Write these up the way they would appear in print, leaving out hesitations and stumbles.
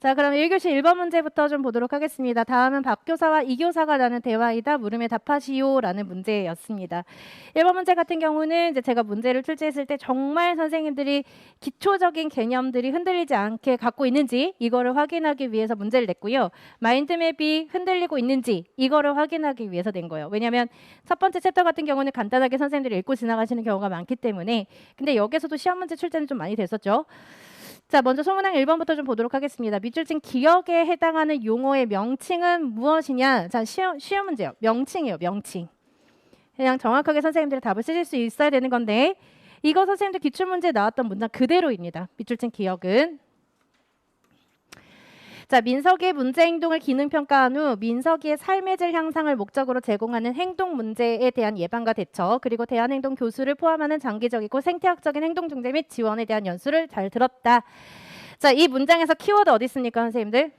자, 그럼 1교시 1번 문제부터 좀 보도록 하겠습니다. 다음은 박 교사와 이 교사가 나눈 대화이다. 물음에 답하시오 라는 문제였습니다. 1번 문제 같은 경우는 이제 제가 문제를 출제했을 때 정말 선생님들이 기초적인 개념들이 흔들리지 않게 갖고 있는지 이거를 확인하기 위해서 문제를 냈고요. 마인드맵이 흔들리고 있는지 이거를 확인하기 위해서 낸 거예요. 왜냐하면 첫 번째 챕터 같은 경우는 간단하게 선생님들이 읽고 지나가시는 경우가 많기 때문에. 근데 여기서도 시험 문제 출제는 좀 많이 됐었죠. 자, 먼저 소문항 1번부터 좀 보도록 하겠습니다. 밑줄 친 기억에 해당하는 용어의 명칭은 무엇이냐? 자, 쉬운 문제요. 명칭이에요. 명칭. 그냥 정확하게 선생님들이 답을 쓰실 수 있어야 되는 건데 이거 선생님들 기출문제에 나왔던 문장 그대로입니다. 밑줄 친 기억은. 자, 민석이의 문제 행동을 기능 평가한 후 민석이의 삶의 질 향상을 목적으로 제공하는 행동 문제에 대한 예방과 대처, 그리고 대안 행동 교수를 포함하는 장기적이고 생태학적인 행동 중재 및 지원에 대한 연수를 잘 들었다. 자, 이 문장에서 키워드 어디 있습니까, 선생님들?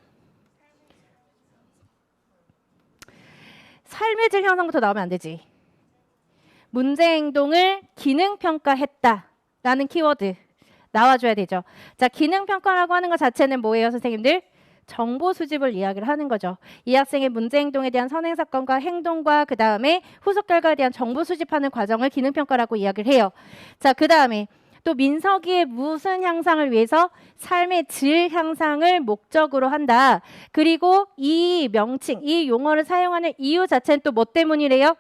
삶의 질 향상부터 나오면 안 되지. 문제 행동을 기능 평가했다 라는 키워드 나와줘야 되죠. 자, 기능 평가라고 하는 것 자체는 뭐예요, 선생님들? 정보 수집을 이야기를 하는 거죠. 이 학생의 문제 행동에 대한 선행 사건과 행동과 그 다음에 후속 결과에 대한 정보 수집하는 과정을 기능 평가라고 이야기를 해요. 자, 그 다음에 또 민석이의 무슨 향상을 위해서 삶의 질 향상을 목적으로 한다. 그리고 이 명칭, 이 용어를 사용하는 이유 자체는 또 뭐 때문이래요?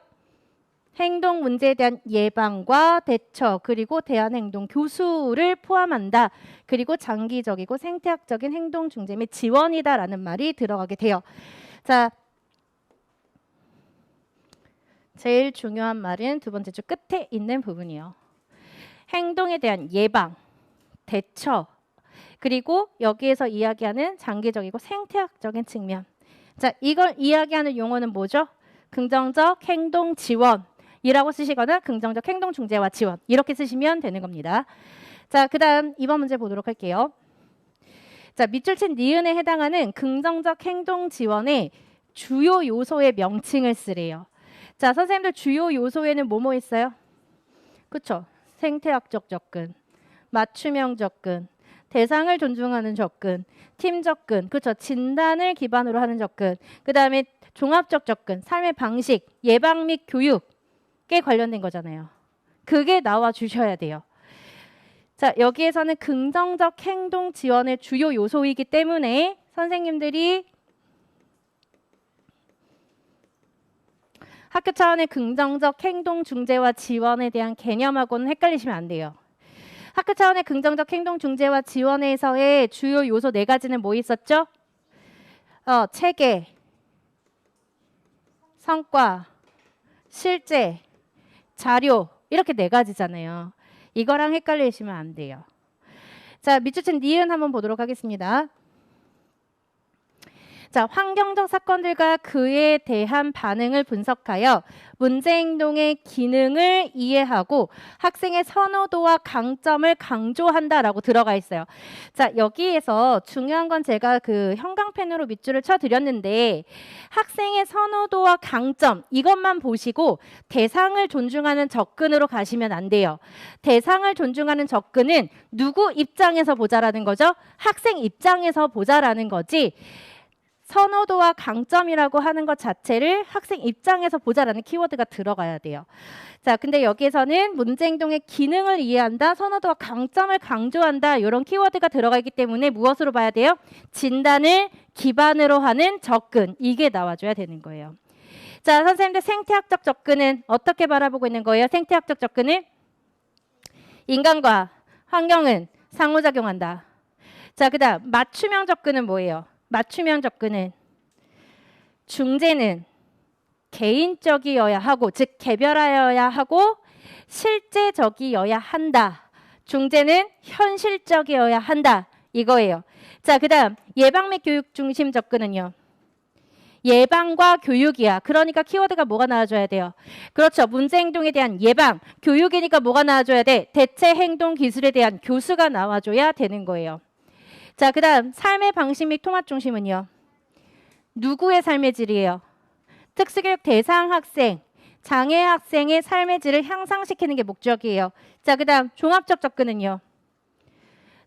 행동 문제에 대한 예방과 대처, 그리고 대안 행동 교수를 포함한다. 그리고 장기적이고 생태학적인 행동 중재 및 지원이다라는 말이 들어가게 돼요. 자, 제일 중요한 말은 두 번째 줄 끝에 있는 부분이요. 행동에 대한 예방, 대처, 그리고 여기에서 이야기하는 장기적이고 생태학적인 측면. 자, 이걸 이야기하는 용어는 뭐죠? 긍정적 행동 지원. 이라고 쓰시거나 긍정적 행동 중재와 지원 이렇게 쓰시면 되는 겁니다. 자, 그 다음 2번 문제 보도록 할게요. 자, 밑줄 친 니은에 해당하는 긍정적 행동 지원의 주요 요소의 명칭을 쓰래요. 자, 선생님들 주요 요소에는 뭐뭐 있어요? 그쵸? 생태학적 접근, 맞춤형 접근, 대상을 존중하는 접근, 팀 접근, 그쵸? 진단을 기반으로 하는 접근, 그 다음에 종합적 접근, 삶의 방식, 예방 및 교육 에 관련된 거잖아요. 그게 나와 주셔야 돼요. 자, 여기에서는 긍정적 행동 지원의 주요 요소이기 때문에 선생님들이 학교 차원의 긍정적 행동 중재와 지원에 대한 개념하고는 헷갈리시면 안 돼요. 학교 차원의 긍정적 행동 중재와 지원에서의 주요 요소 4가지는 뭐 있었죠? 체계, 성과, 실제, 자료 이렇게 4가지잖아요. 이거랑 헷갈리시면 안 돼요. 자, 밑줄 친 니은 한번 보도록 하겠습니다. 자, 환경적 사건들과 그에 대한 반응을 분석하여 문제 행동의 기능을 이해하고 학생의 선호도와 강점을 강조한다라고 들어가 있어요. 자, 여기에서 중요한 건 제가 그 형광펜으로 밑줄을 쳐드렸는데 학생의 선호도와 강점 이것만 보시고 대상을 존중하는 접근으로 가시면 안 돼요. 대상을 존중하는 접근은 누구 입장에서 보자라는 거죠? 학생 입장에서 보자라는 거지. 선호도와 강점이라고 하는 것 자체를 학생 입장에서 보자라는 키워드가 들어가야 돼요. 자, 근데 여기에서는 문제 행동의 기능을 이해한다, 선호도와 강점을 강조한다 이런 키워드가 들어가 있기 때문에 무엇으로 봐야 돼요? 진단을 기반으로 하는 접근 이게 나와줘야 되는 거예요. 자, 선생님들 생태학적 접근은 어떻게 바라보고 있는 거예요? 생태학적 접근은 인간과 환경은 상호작용한다. 자, 그 다음 맞춤형 접근은 뭐예요? 맞춤형 접근은 중재는 개인적이어야 하고 즉 개별하여야 하고 실제적이어야 한다. 중재는 현실적이어야 한다. 이거예요. 자, 그 다음 예방 및 교육 중심 접근은요. 예방과 교육이야. 그러니까 키워드가 뭐가 나와줘야 돼요? 그렇죠. 문제 행동에 대한 예방, 교육이니까 뭐가 나와줘야 돼? 대체 행동 기술에 대한 교수가 나와줘야 되는 거예요. 자, 그 다음 삶의 방식 및 통합 중심은요. 누구의 삶의 질이에요? 특수교육 대상 학생, 장애 학생의 삶의 질을 향상시키는 게 목적이에요. 자, 그 다음 종합적 접근은요.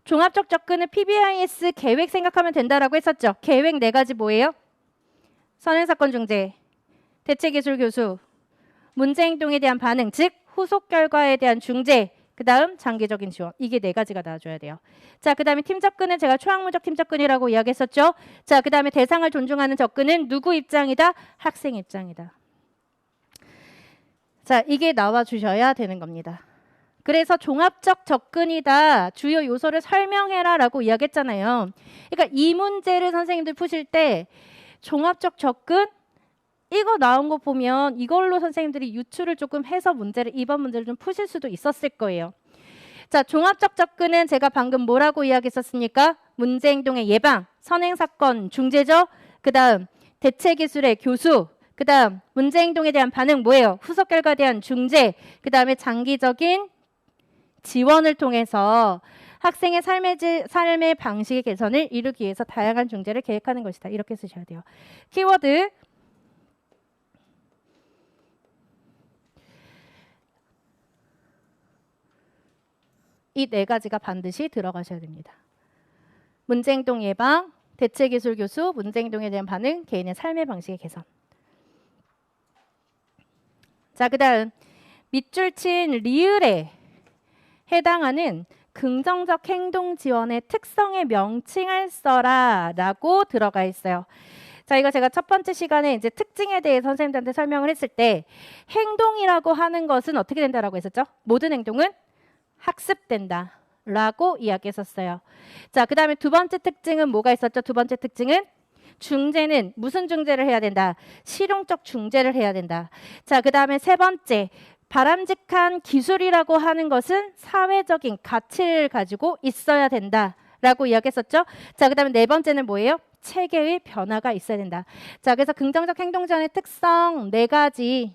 종합적 접근은 PBIS 계획 생각하면 된다라고 했었죠. 계획 네 가지 뭐예요? 선행사건 중재, 대체기술 교수, 문제행동에 대한 반응, 즉 후속 결과에 대한 중재, 그 다음 장기적인 지원. 이게 네 가지가 나와줘야 돼요. 자, 그 다음에 팀 접근은 제가 초학문적 팀 접근이라고 이야기했었죠. 자, 그 다음에 대상을 존중하는 접근은 누구 입장이다? 학생 입장이다. 자, 이게 나와주셔야 되는 겁니다. 그래서 종합적 접근이다. 주요 요소를 설명해라 라고 이야기했잖아요. 그러니까 이 문제를 선생님들 푸실 때 종합적 접근 이거 나온 거 보면 이걸로 선생님들이 유추를 조금 해서 이번 문제를 좀 푸실 수도 있었을 거예요. 자, 종합적 접근은 제가 방금 뭐라고 이야기했었습니까? 문제 행동의 예방, 선행사건 중재죠. 그 다음 대체기술의 교수, 그 다음 문제 행동에 대한 반응 뭐예요? 후속 결과에 대한 중재, 그 다음에 장기적인 지원을 통해서 학생의 삶의 방식의 개선을 이루기 위해서 다양한 중재를 계획하는 것이다. 이렇게 쓰셔야 돼요. 키워드 이 네 가지가 반드시 들어가셔야 됩니다. 문제행동 예방, 대체기술 교수, 문제행동에 대한 반응, 개인의 삶의 방식의 개선. 자, 그 다음 밑줄 친 리을에 해당하는 긍정적 행동 지원의 특성의 명칭을 써라 라고 들어가 있어요. 자, 이거 제가 첫 번째 시간에 이제 특징에 대해 선생님들한테 설명을 했을 때 행동이라고 하는 것은 어떻게 된다라고 했었죠? 모든 행동은 학습된다 라고 이야기했었어요. 자, 그 다음에 두 번째 특징은 뭐가 있었죠? 두 번째 특징은 중재는 무슨 중재를 해야 된다? 실용적 중재를 해야 된다. 자, 그 다음에 세 번째 바람직한 기술이라고 하는 것은 사회적인 가치를 가지고 있어야 된다라고 이야기했었죠. 자, 그 다음에 네 번째는 뭐예요? 체계의 변화가 있어야 된다. 자, 그래서 긍정적 행동 지원의 특성 네 가지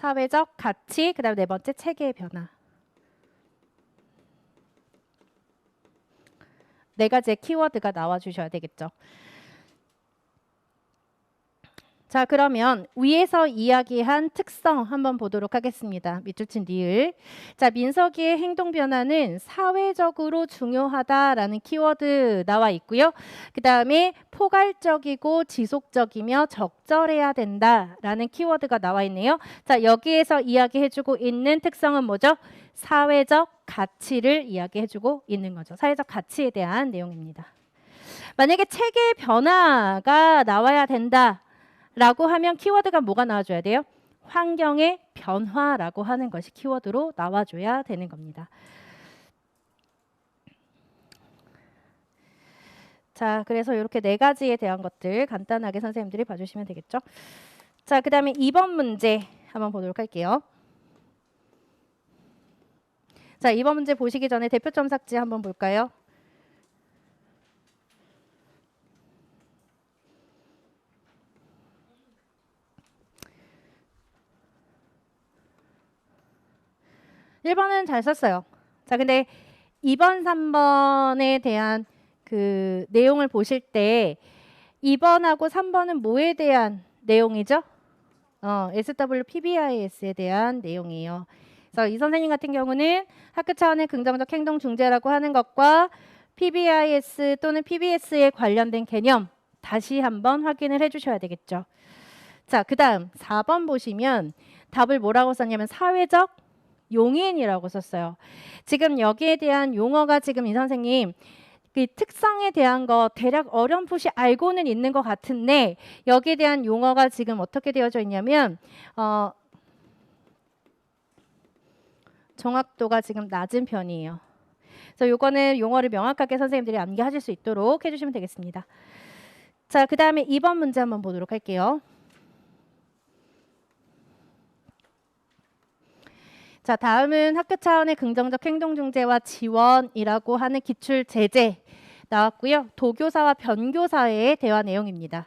사회적 가치, 그 다음에 네 번째 체계의 변화. 네 가지의 키워드가 나와주셔야 되겠죠. 자, 그러면 위에서 이야기한 특성 한번 보도록 하겠습니다. 밑줄 친 리을. 자, 민석이의 행동 변화는 사회적으로 중요하다라는 키워드 나와 있고요. 그 다음에 포괄적이고 지속적이며 적절해야 된다라는 키워드가 나와 있네요. 자, 여기에서 이야기해주고 있는 특성은 뭐죠? 사회적 가치를 이야기해주고 있는 거죠. 사회적 가치에 대한 내용입니다. 만약에 체계 변화가 나와야 된다 라고 하면 키워드가 뭐가 나와줘야 돼요? 환경의 변화라고 하는 것이 키워드로 나와줘야 되는 겁니다. 자, 그래서 이렇게 네 가지에 대한 것들 간단하게 선생님들이 봐주시면 되겠죠. 자, 그 다음에 2번 문제 한번 보도록 할게요. 자, 2번 문제 보시기 전에 대표점 삭제 한번 볼까요? (1번은) 잘 썼어요. 자, 근데 2번, 3번에 대한 그 내용을 보실 때 2번하고 3번은 뭐에 대한 내용이죠? SW PBIS에 대한 내용이에요. 그래서 이 선생님 같은 경우는 학교 차원의 긍정적 행동 중재라고 하는 것과 PBIS 또는 PBS에 관련된 개념 다시 한번 확인을 해주셔야 되겠죠. 자, 그 다음 4번 보시면 답을 뭐라고 썼냐면 사회적 용인이라고 썼어요. 지금 여기에 대한 용어가 지금 이 선생님 그 특성에 대한 거 대략 어렴풋이 알고는 있는 것 같은데 여기에 대한 용어가 지금 어떻게 되어져 있냐면 정확도가 지금 낮은 편이에요. 그래서 요거는 용어를 명확하게 선생님들이 암기하실 수 있도록 해주시면 되겠습니다. 자, 그 다음에 2번 문제 한번 보도록 할게요. 자, 다음은 학교 차원의 긍정적 행동 중재와 지원이라고 하는 기출 제재 나왔고요. 도교사와 변교사의 대화 내용입니다.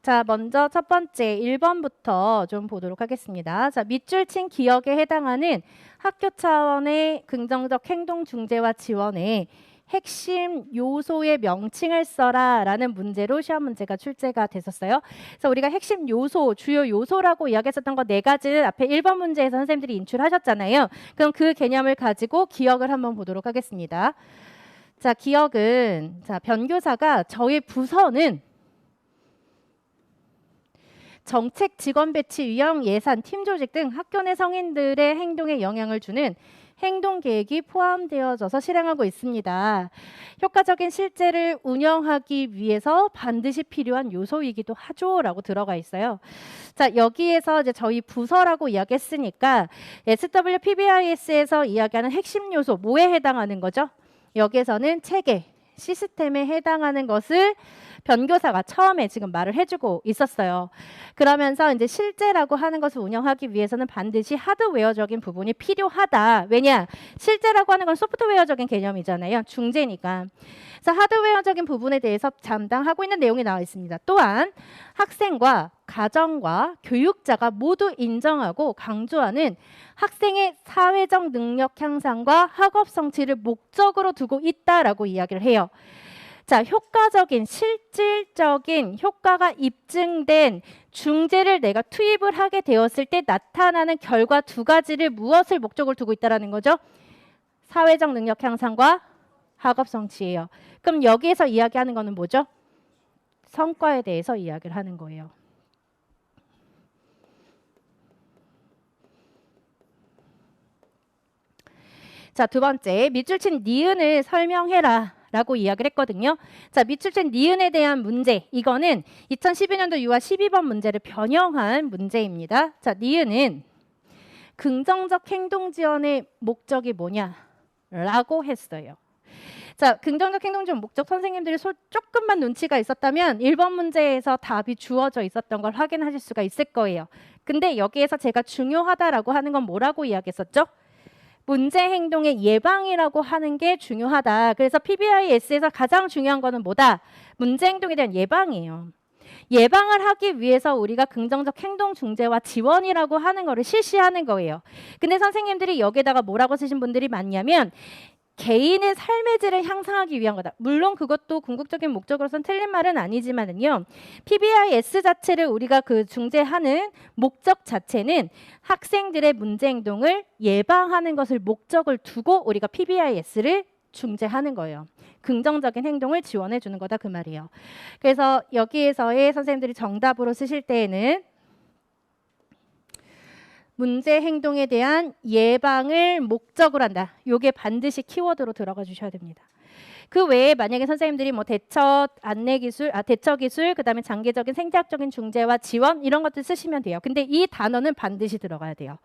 자, 먼저 첫 번째 1번부터 좀 보도록 하겠습니다. 자, 밑줄 친 기억에 해당하는 학교 차원의 긍정적 행동 중재와 지원의 핵심 요소의 명칭을 써라 라는 문제로 시험 문제가 출제가 됐었어요. 그래서 우리가 핵심 요소, 주요 요소라고 이야기했었던 거 4가지를 앞에 1번 문제에서 선생님들이 인출하셨잖아요. 그럼 그 개념을 가지고 기억을 한번 보도록 하겠습니다. 자, 기억은 자, 변교사가 저희 부서는 정책, 직원 배치, 유형, 예산, 팀 조직 등 학교 내 성인들의 행동에 영향을 주는 행동 계획이 포함되어져서 실행하고 있습니다. 효과적인 실제를 운영하기 위해서 반드시 필요한 요소이기도 하죠라고 들어가 있어요. 자, 여기에서 이제 저희 부서라고 이야기했으니까 SWPBIS에서 이야기하는 핵심 요소 뭐에 해당하는 거죠? 여기에서는 체계, 시스템에 해당하는 것을 변교사가 처음에 지금 말을 해주고 있었어요. 그러면서 이제 실제라고 하는 것을 운영하기 위해서는 반드시 하드웨어적인 부분이 필요하다. 왜냐? 실제라고 하는 건 소프트웨어적인 개념이잖아요. 중재니까. 그래서 하드웨어적인 부분에 대해서 담당하고 있는 내용이 나와 있습니다. 또한 학생과 가정과 교육자가 모두 인정하고 강조하는 학생의 사회적 능력 향상과 학업 성취를 목적으로 두고 있다라고 이야기를 해요. 자, 효과적인 실질적인 효과가 입증된 중재를 내가 투입을 하게 되었을 때 나타나는 결과 2가지를 무엇을 목적으로 두고 있다라는 거죠? 사회적 능력 향상과 학업 성취예요. 그럼 여기에서 이야기하는 거는 뭐죠? 성과에 대해서 이야기를 하는 거예요. 자, 2번째, 밑줄 친 니은을 설명해라 라고 이야기를 했거든요. 자, 밑줄 친 니은에 대한 문제, 이거는 2012년도 유아 12번 문제를 변형한 문제입니다. 자, 니은은 긍정적 행동 지원의 목적이 뭐냐 라고 했어요. 자, 긍정적 행동 지원 목적 선생님들이 조금만 눈치가 있었다면 1번 문제에서 답이 주어져 있었던 걸 확인하실 수가 있을 거예요. 근데 여기에서 제가 중요하다라고 하는 건 뭐라고 이야기했었죠? 문제 행동의 예방이라고 하는 게 중요하다. 그래서 PBIS에서 가장 중요한 거는 뭐다? 문제 행동에 대한 예방이에요. 예방을 하기 위해서 우리가 긍정적 행동 중재와 지원이라고 하는 거를 실시하는 거예요. 근데 선생님들이 여기에다가 뭐라고 쓰신 분들이 많냐면 개인의 삶의 질을 향상하기 위한 거다. 물론 그것도 궁극적인 목적으로서는 틀린 말은 아니지만은요. PBIS 자체를 우리가 그 중재하는 목적 자체는 학생들의 문제 행동을 예방하는 것을 목적을 두고 우리가 PBIS를 중재하는 거예요. 긍정적인 행동을 지원해 주는 거다 그 말이에요. 그래서 여기에서의 선생님들이 정답으로 쓰실 때에는 문제 행동에 대한 예방을 목적으로 한다. 이게 반드시 키워드로 들어가 주셔야 됩니다. 그 외에 만약에 선생님들이 뭐 대처 기술, 그다음에 장기적인 생태학적인 중재와 지원 이런 것들 쓰시면 돼요. 근데 이 단어는 반드시 들어가야 돼요.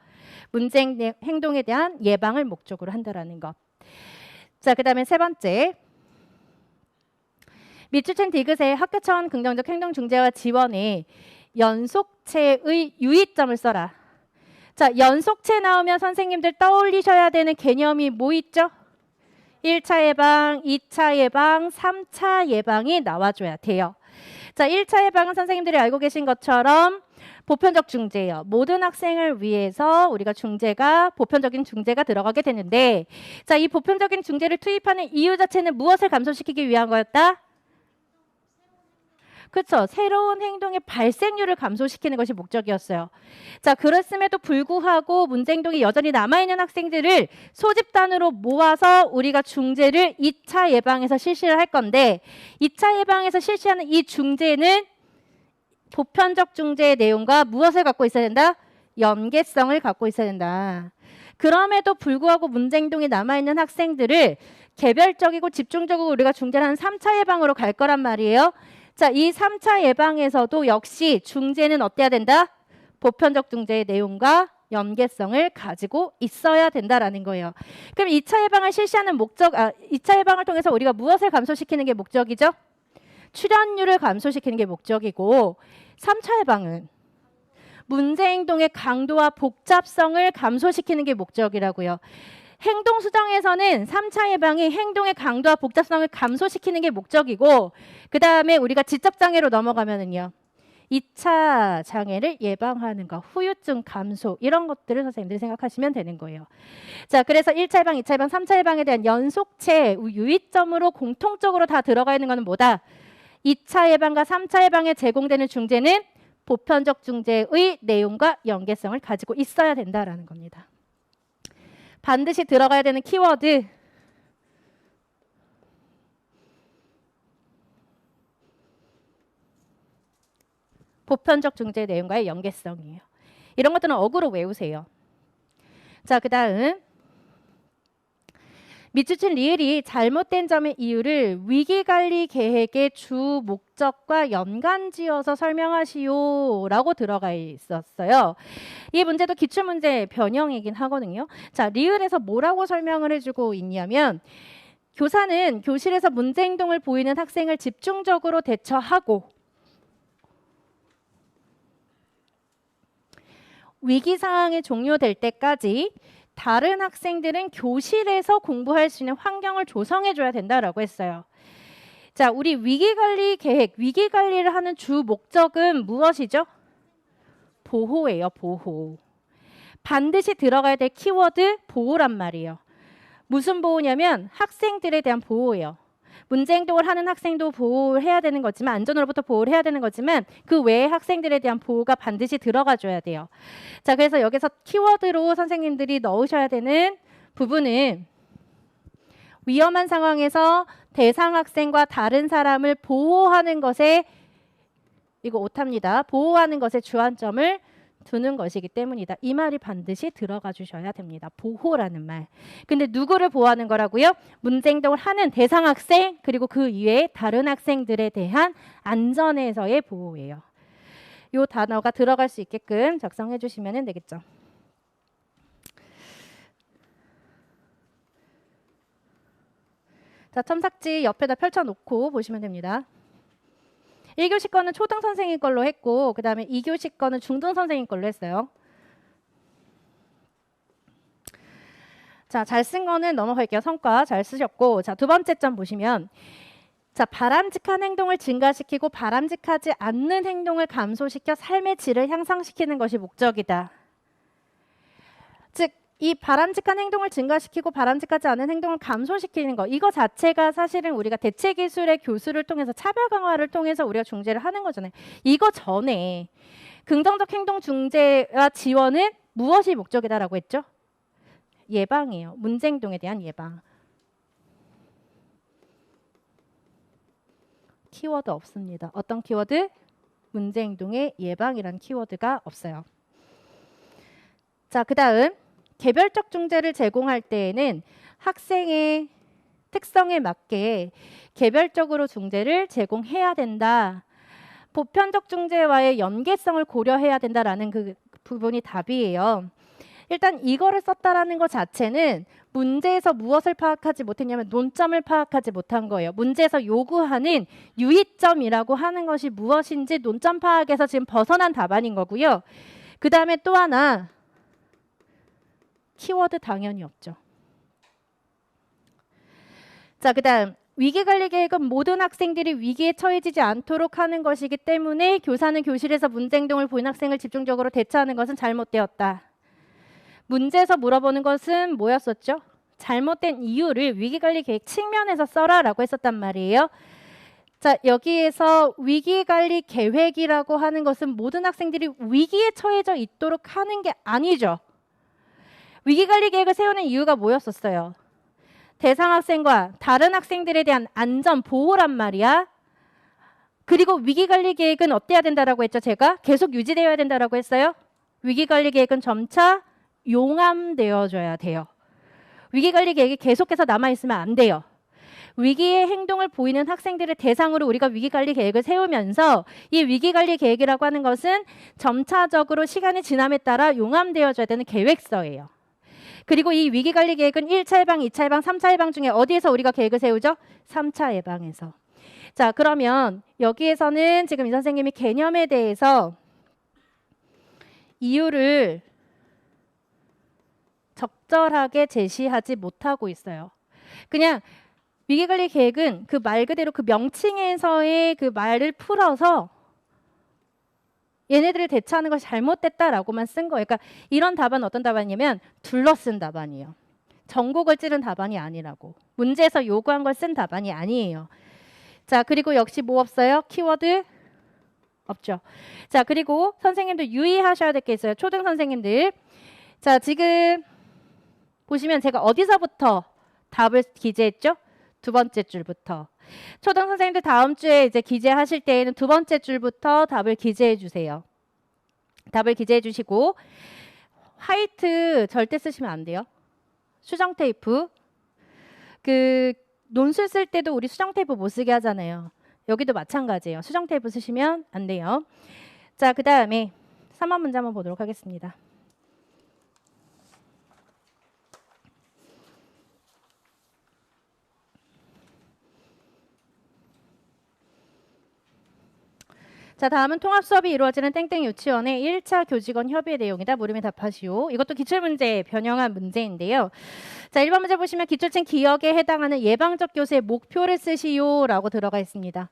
문제 행동에 대한 예방을 목적으로 한다라는 것. 자, 그다음에 3번째. 밑줄 친 디귿의 학교 차원 긍정적 행동 중재와 지원에 연속체의 유의점을 써라. 자, 연속체 나오면 선생님들 떠올리셔야 되는 개념이 뭐 있죠? 1차 예방, 2차 예방, 3차 예방이 나와줘야 돼요. 자, 1차 예방은 선생님들이 알고 계신 것처럼 보편적 중재예요. 모든 학생을 위해서 우리가 보편적인 중재가 들어가게 되는데, 자, 이 보편적인 중재를 투입하는 이유 자체는 무엇을 감소시키기 위한 거였다? 그렇죠. 새로운 행동의 발생률을 감소시키는 것이 목적이었어요. 자, 그랬음에도 불구하고 문제 행동이 여전히 남아있는 학생들을 소집단으로 모아서 우리가 중재를 2차 예방에서 실시를 할 건데 2차 예방에서 실시하는 이 중재는 보편적 중재의 내용과 무엇을 갖고 있어야 된다? 연계성을 갖고 있어야 된다. 그럼에도 불구하고 문제 행동이 남아있는 학생들을 개별적이고 집중적으로 우리가 중재를 하는 3차 예방으로 갈 거란 말이에요. 자, 이 3차 예방에서도 역시 중재는 어때야 된다? 보편적 중재의 내용과 연계성을 가지고 있어야 된다라는 거예요. 그럼 2차 예방을 실시하는 2차 예방을 통해서 우리가 무엇을 감소시키는 게 목적이죠? 출현율을 감소시키는 게 목적이고 3차 예방은 문제 행동의 강도와 복잡성을 감소시키는 게 목적이라고요. 행동 수정에서는 3차 예방이 행동의 강도와 복잡성을 감소시키는 게 목적이고 그 다음에 우리가 지적장애로 넘어가면은요. 2차 장애를 예방하는 것, 후유증 감소 이런 것들을 선생님들이 생각하시면 되는 거예요. 자, 그래서 1차 예방, 2차 예방, 3차 예방에 대한 연속체, 유의점으로 공통적으로 다 들어가 있는 것은 뭐다? 2차 예방과 3차 예방에 제공되는 중재는 보편적 중재의 내용과 연계성을 가지고 있어야 된다라는 겁니다. 반드시 들어가야 되는 키워드. 보편적 중재 내용과의 연계성이에요. 이런 것들은 어구로 외우세요. 자, 그 다음 밑줄친 리을이 잘못된 점의 이유를 위기관리 계획의 주 목적과 연관지어서 설명하시오 라고 들어가 있었어요. 이 문제도 기출문제 변형이긴 하거든요. 자, 리을에서 뭐라고 설명을 해주고 있냐면 교사는 교실에서 문제 행동을 보이는 학생을 집중적으로 대처하고 위기 상황이 종료될 때까지 다른 학생들은 교실에서 공부할 수 있는 환경을 조성해 줘야 된다라고 했어요. 자, 우리 위기관리 계획, 위기관리를 하는 주 목적은 무엇이죠? 보호예요, 보호. 반드시 들어가야 될 키워드 보호란 말이에요. 무슨 보호냐면 학생들에 대한 보호예요. 문제 행동을 하는 학생도 보호를 해야 되는 거지만 안전으로부터 보호를 해야 되는 거지만 그 외에 학생들에 대한 보호가 반드시 들어가 줘야 돼요. 자, 그래서 여기서 키워드로 선생님들이 넣으셔야 되는 부분은 위험한 상황에서 대상 학생과 다른 사람을 보호하는 것에 이거 오타입니다. 보호하는 것에 주안점을 두는 것이기 때문이다. 이 말이 반드시 들어가 주셔야 됩니다. 보호라는 말. 근데 누구를 보호하는 거라고요? 문제 행동을 하는 대상 학생 그리고 그 이외에 다른 학생들에 대한 안전에서의 보호예요. 이 단어가 들어갈 수 있게끔 작성해 주시면 되겠죠. 자, 첨삭지 옆에다 펼쳐놓고 보시면 됩니다. 1교시 거는 초등 선생님 걸로 했고 그 다음에 2교시 거는 중등 선생님 걸로 했어요. 자, 잘 쓴 거는 넘어갈게요. 성과 잘 쓰셨고 자, 두 번째 점 보시면 자, 바람직한 행동을 증가시키고 바람직하지 않는 행동을 감소시켜 삶의 질을 향상시키는 것이 목적이다. 즉, 이 바람직한 행동을 증가시키고 바람직하지 않은 행동을 감소시키는 것 이거 자체가 사실은 우리가 대체기술의 교수를 통해서 차별 강화를 통해서 우리가 중재를 하는 거잖아요. 이거 전에 긍정적 행동 중재와 지원은 무엇이 목적이다라고 했죠? 예방이에요. 문제 행동에 대한 예방. 키워드 없습니다. 어떤 키워드? 문제 행동의 예방이라는 키워드가 없어요. 자, 그 다음 개별적 중재를 제공할 때에는 학생의 특성에 맞게 개별적으로 중재를 제공해야 된다. 보편적 중재와의 연계성을 고려해야 된다라는 그 부분이 답이에요. 일단 이거를 썼다라는 것 자체는 문제에서 무엇을 파악하지 못했냐면 논점을 파악하지 못한 거예요. 문제에서 요구하는 유의점이라고 하는 것이 무엇인지 논점 파악에서 지금 벗어난 답안인 거고요. 그 다음에 또 하나 키워드 당연히 없죠. 자, 그 다음 위기관리 계획은 모든 학생들이 위기에 처해지지 않도록 하는 것이기 때문에 교사는 교실에서 문제 행동을 보이는 학생을 집중적으로 대처하는 것은 잘못되었다. 문제에서 물어보는 것은 뭐였었죠? 잘못된 이유를 위기관리 계획 측면에서 써라라고 했었단 말이에요. 자, 여기에서 위기관리 계획이라고 하는 것은 모든 학생들이 위기에 처해져 있도록 하는 게 아니죠. 위기관리 계획을 세우는 이유가 뭐였었어요? 대상 학생과 다른 학생들에 대한 안전 보호란 말이야. 그리고 위기관리 계획은 어때야 된다라고 했죠? 제가 계속 유지되어야 된다라고 했어요. 위기관리 계획은 점차 용암되어져야 돼요. 위기관리 계획이 계속해서 남아있으면 안 돼요. 위기의 행동을 보이는 학생들을 대상으로 우리가 위기관리 계획을 세우면서 이 위기관리 계획이라고 하는 것은 점차적으로 시간이 지남에 따라 용암되어져야 되는 계획서예요. 그리고 이 위기관리 계획은 1차 예방, 2차 예방, 3차 예방 중에 어디에서 우리가 계획을 세우죠? 3차 예방에서. 자, 그러면 여기에서는 지금 이 선생님이 개념에 대해서 이유를 적절하게 제시하지 못하고 있어요. 그냥 위기관리 계획은 그 말 그대로 그 명칭에서의 그 말을 풀어서 얘네들을 대처하는 것이 잘못됐다라고만 쓴 거예요. 그러니까 이런 답안은 어떤 답안이냐면 둘러쓴 답안이에요. 전곡을 찌른 답안이 아니라고. 문제에서 요구한 걸 쓴 답안이 아니에요. 자, 그리고 역시 뭐 없어요? 키워드 없죠. 자, 그리고 선생님들 유의하셔야 될 게 있어요. 초등 선생님들. 자, 지금 보시면 제가 어디서부터 답을 기재했죠? 두 번째 줄부터. 초등 선생님들 다음 주에 이제 기재하실 때에는 두 번째 줄부터 답을 기재해 주세요. 답을 기재해 주시고 화이트 절대 쓰시면 안 돼요. 수정 테이프. 그 논술 쓸 때도 우리 수정 테이프 못 쓰게 하잖아요. 여기도 마찬가지예요. 수정 테이프 쓰시면 안 돼요. 자, 그다음에 3번 문제 한번 보도록 하겠습니다. 자, 다음은 통합 수업이 이루어지는 땡땡 유치원의 1차 교직원 협의 내용이다. 물음에 답하시오. 이것도 기출문제 변형한 문제인데요. 자, 1번 문제 보시면 기출층 기억에 해당하는 예방적 교수의 목표를 쓰시오 라고 들어가 있습니다.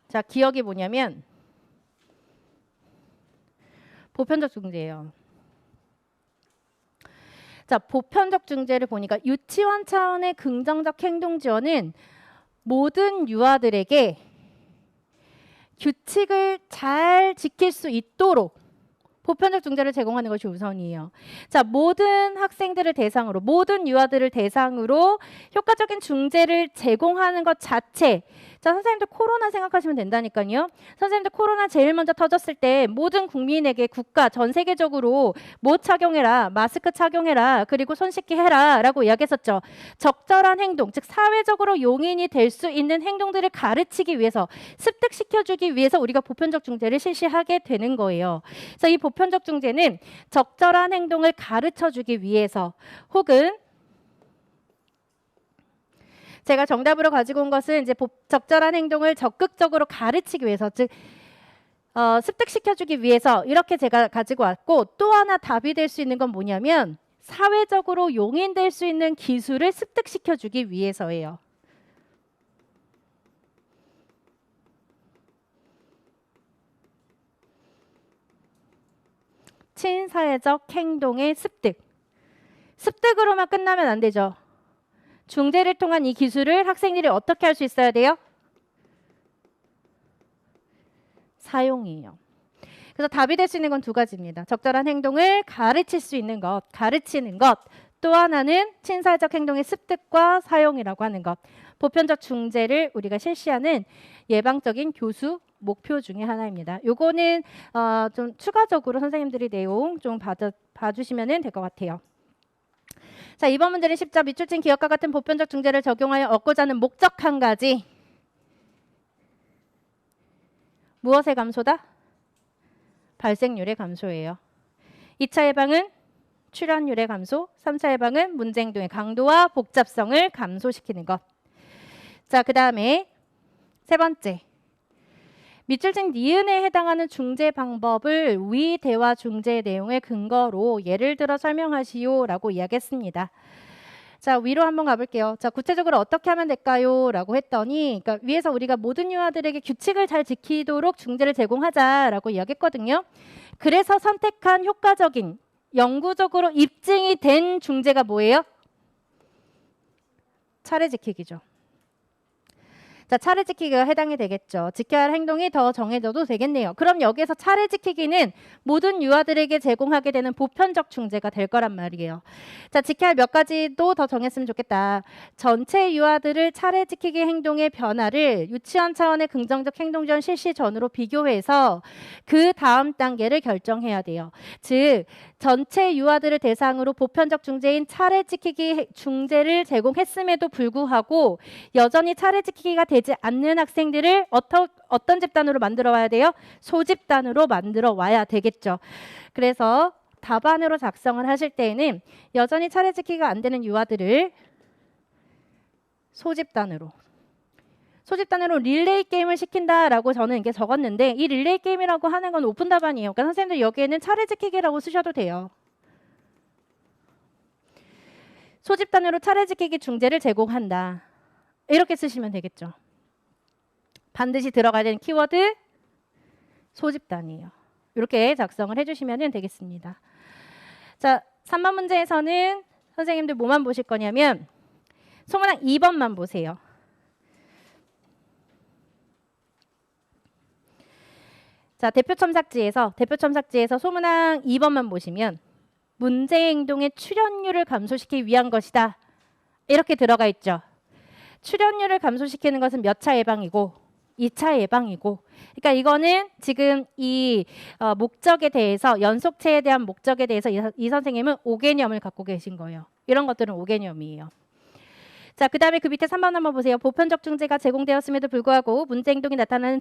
자, 기억이 뭐냐면 보편적 중재예요. 자, 보편적 중재를 보니까 유치원 차원의 긍정적 행동 지원은 모든 유아들에게 규칙을 잘 지킬 수 있도록 보편적 중재를 제공하는 것이 우선이에요. 자, 모든 학생들을 대상으로, 모든 유아들을 대상으로 효과적인 중재를 제공하는 것 자체. 자, 선생님들 코로나 생각하시면 된다니까요. 선생님들 코로나 제일 먼저 터졌을 때 모든 국민에게 국가 전 세계적으로 뭐 착용해라, 마스크 착용해라, 그리고 손 씻기 해라 라고 이야기했었죠. 적절한 행동, 즉 사회적으로 용인이 될 수 있는 행동들을 가르치기 위해서, 습득시켜주기 위해서 우리가 보편적 중재를 실시하게 되는 거예요. 그래서 이 보편적 중재는 적절한 행동을 가르쳐주기 위해서 혹은 제가 정답으로 가지고 온 것은 이제 적절한 행동을 적극적으로 가르치기 위해서, 즉 습득시켜주기 위해서 이렇게 제가 가지고 왔고, 또 하나 답이 될 수 있는 건 뭐냐면 사회적으로 용인될 수 있는 기술을 습득시켜주기 위해서예요. 친사회적 행동의 습득. 습득으로만 끝나면 안 되죠. 중재를 통한 이 기술을 학생들이 어떻게 할 수 있어야 돼요? 사용이에요. 그래서 답이 될 수 있는 건 두 가지입니다. 적절한 행동을 가르칠 수 있는 것, 가르치는 것. 또 하나는 친사회적 행동의 습득과 사용이라고 하는 것. 보편적 중재를 우리가 실시하는 예방적인 교수 목표 중에 하나입니다. 요거는 좀 추가적으로 선생님들이 내용 좀 봐주시면 될 것 같아요. 자, 이번 문제는 10자 밑줄친 기억과 같은 보편적 중재를 적용하여 얻고자 하는 목적 한 가지. 무엇의 감소다? 발생률의 감소예요. 2차 예방은 출현율의 감소, 3차 예방은 문제 행동의 강도와 복잡성을 감소시키는 것. 자, 그 다음에 세 번째. 밑줄친 니은에 해당하는 중재 방법을 위 대화 중재 내용의 근거로 예를 들어 설명하시오 라고 이야기했습니다. 자, 위로 한번 가볼게요. 자, 구체적으로 어떻게 하면 될까요? 라고 했더니, 그러니까 위에서 우리가 모든 유아들에게 규칙을 잘 지키도록 중재를 제공하자라고 이야기했거든요. 그래서 선택한 효과적인, 영구적으로 입증이 된 중재가 뭐예요? 차례 지키기죠. 자, 차례 지키기가 해당이 되겠죠. 지켜야 할 행동이 더 정해져도 되겠네요. 그럼 여기에서 차례 지키기는 모든 유아들에게 제공하게 되는 보편적 중재가 될 거란 말이에요. 자, 지켜야 할 몇 가지도 더 정했으면 좋겠다. 전체 유아들을 차례 지키기 행동의 변화를 유치원 차원의 긍정적 행동 지원 실시 전으로 비교해서 그 다음 단계를 결정해야 돼요. 즉, 전체 유아들을 대상으로 보편적 중재인 차례 지키기 중재를 제공했음에도 불구하고 여전히 차례 지키기가 되지 않는 학생들을 어떤 집단으로 만들어 와야 돼요? 소집단으로 만들어 와야 되겠죠. 그래서 답안으로 작성을 하실 때에는 여전히 차례 지키기가 안 되는 유아들을 소집단으로 릴레이 게임을 시킨다라고 저는 이게 적었는데, 이 릴레이 게임이라고 하는 건 오픈 답안이에요. 그러니까 선생님들 여기에는 차례 지키기라고 쓰셔도 돼요. 소집단으로 차례 지키기 중재를 제공한다. 이렇게 쓰시면 되겠죠. 반드시 들어가야 되는 키워드 소집단이에요. 이렇게 작성을 해주시면 되겠습니다. 자, 3번 문제에서는 선생님들 뭐만 보실 거냐면 소문항 2번만 보세요. 자, 대표 첨삭지에서 소문항 2번만 보시면 문제 행동의 출현율을 감소시키기 위한 것이다. 이렇게 들어가 있죠. 출현율을 감소시키는 것은 몇 차 예방이고 2차 예방이고, 그러니까 이거는 지금 이 목적에 대해서, 연속체에 대한 목적에 대해서 이 선생님은 5개념을 갖고 계신 거예요. 이런 것들은 5개념이에요. 자, 그 다음에 그 밑에 3번 한번 보세요. 보편적 중재가 제공되었음에도 불구하고 문제 행동이 나타나는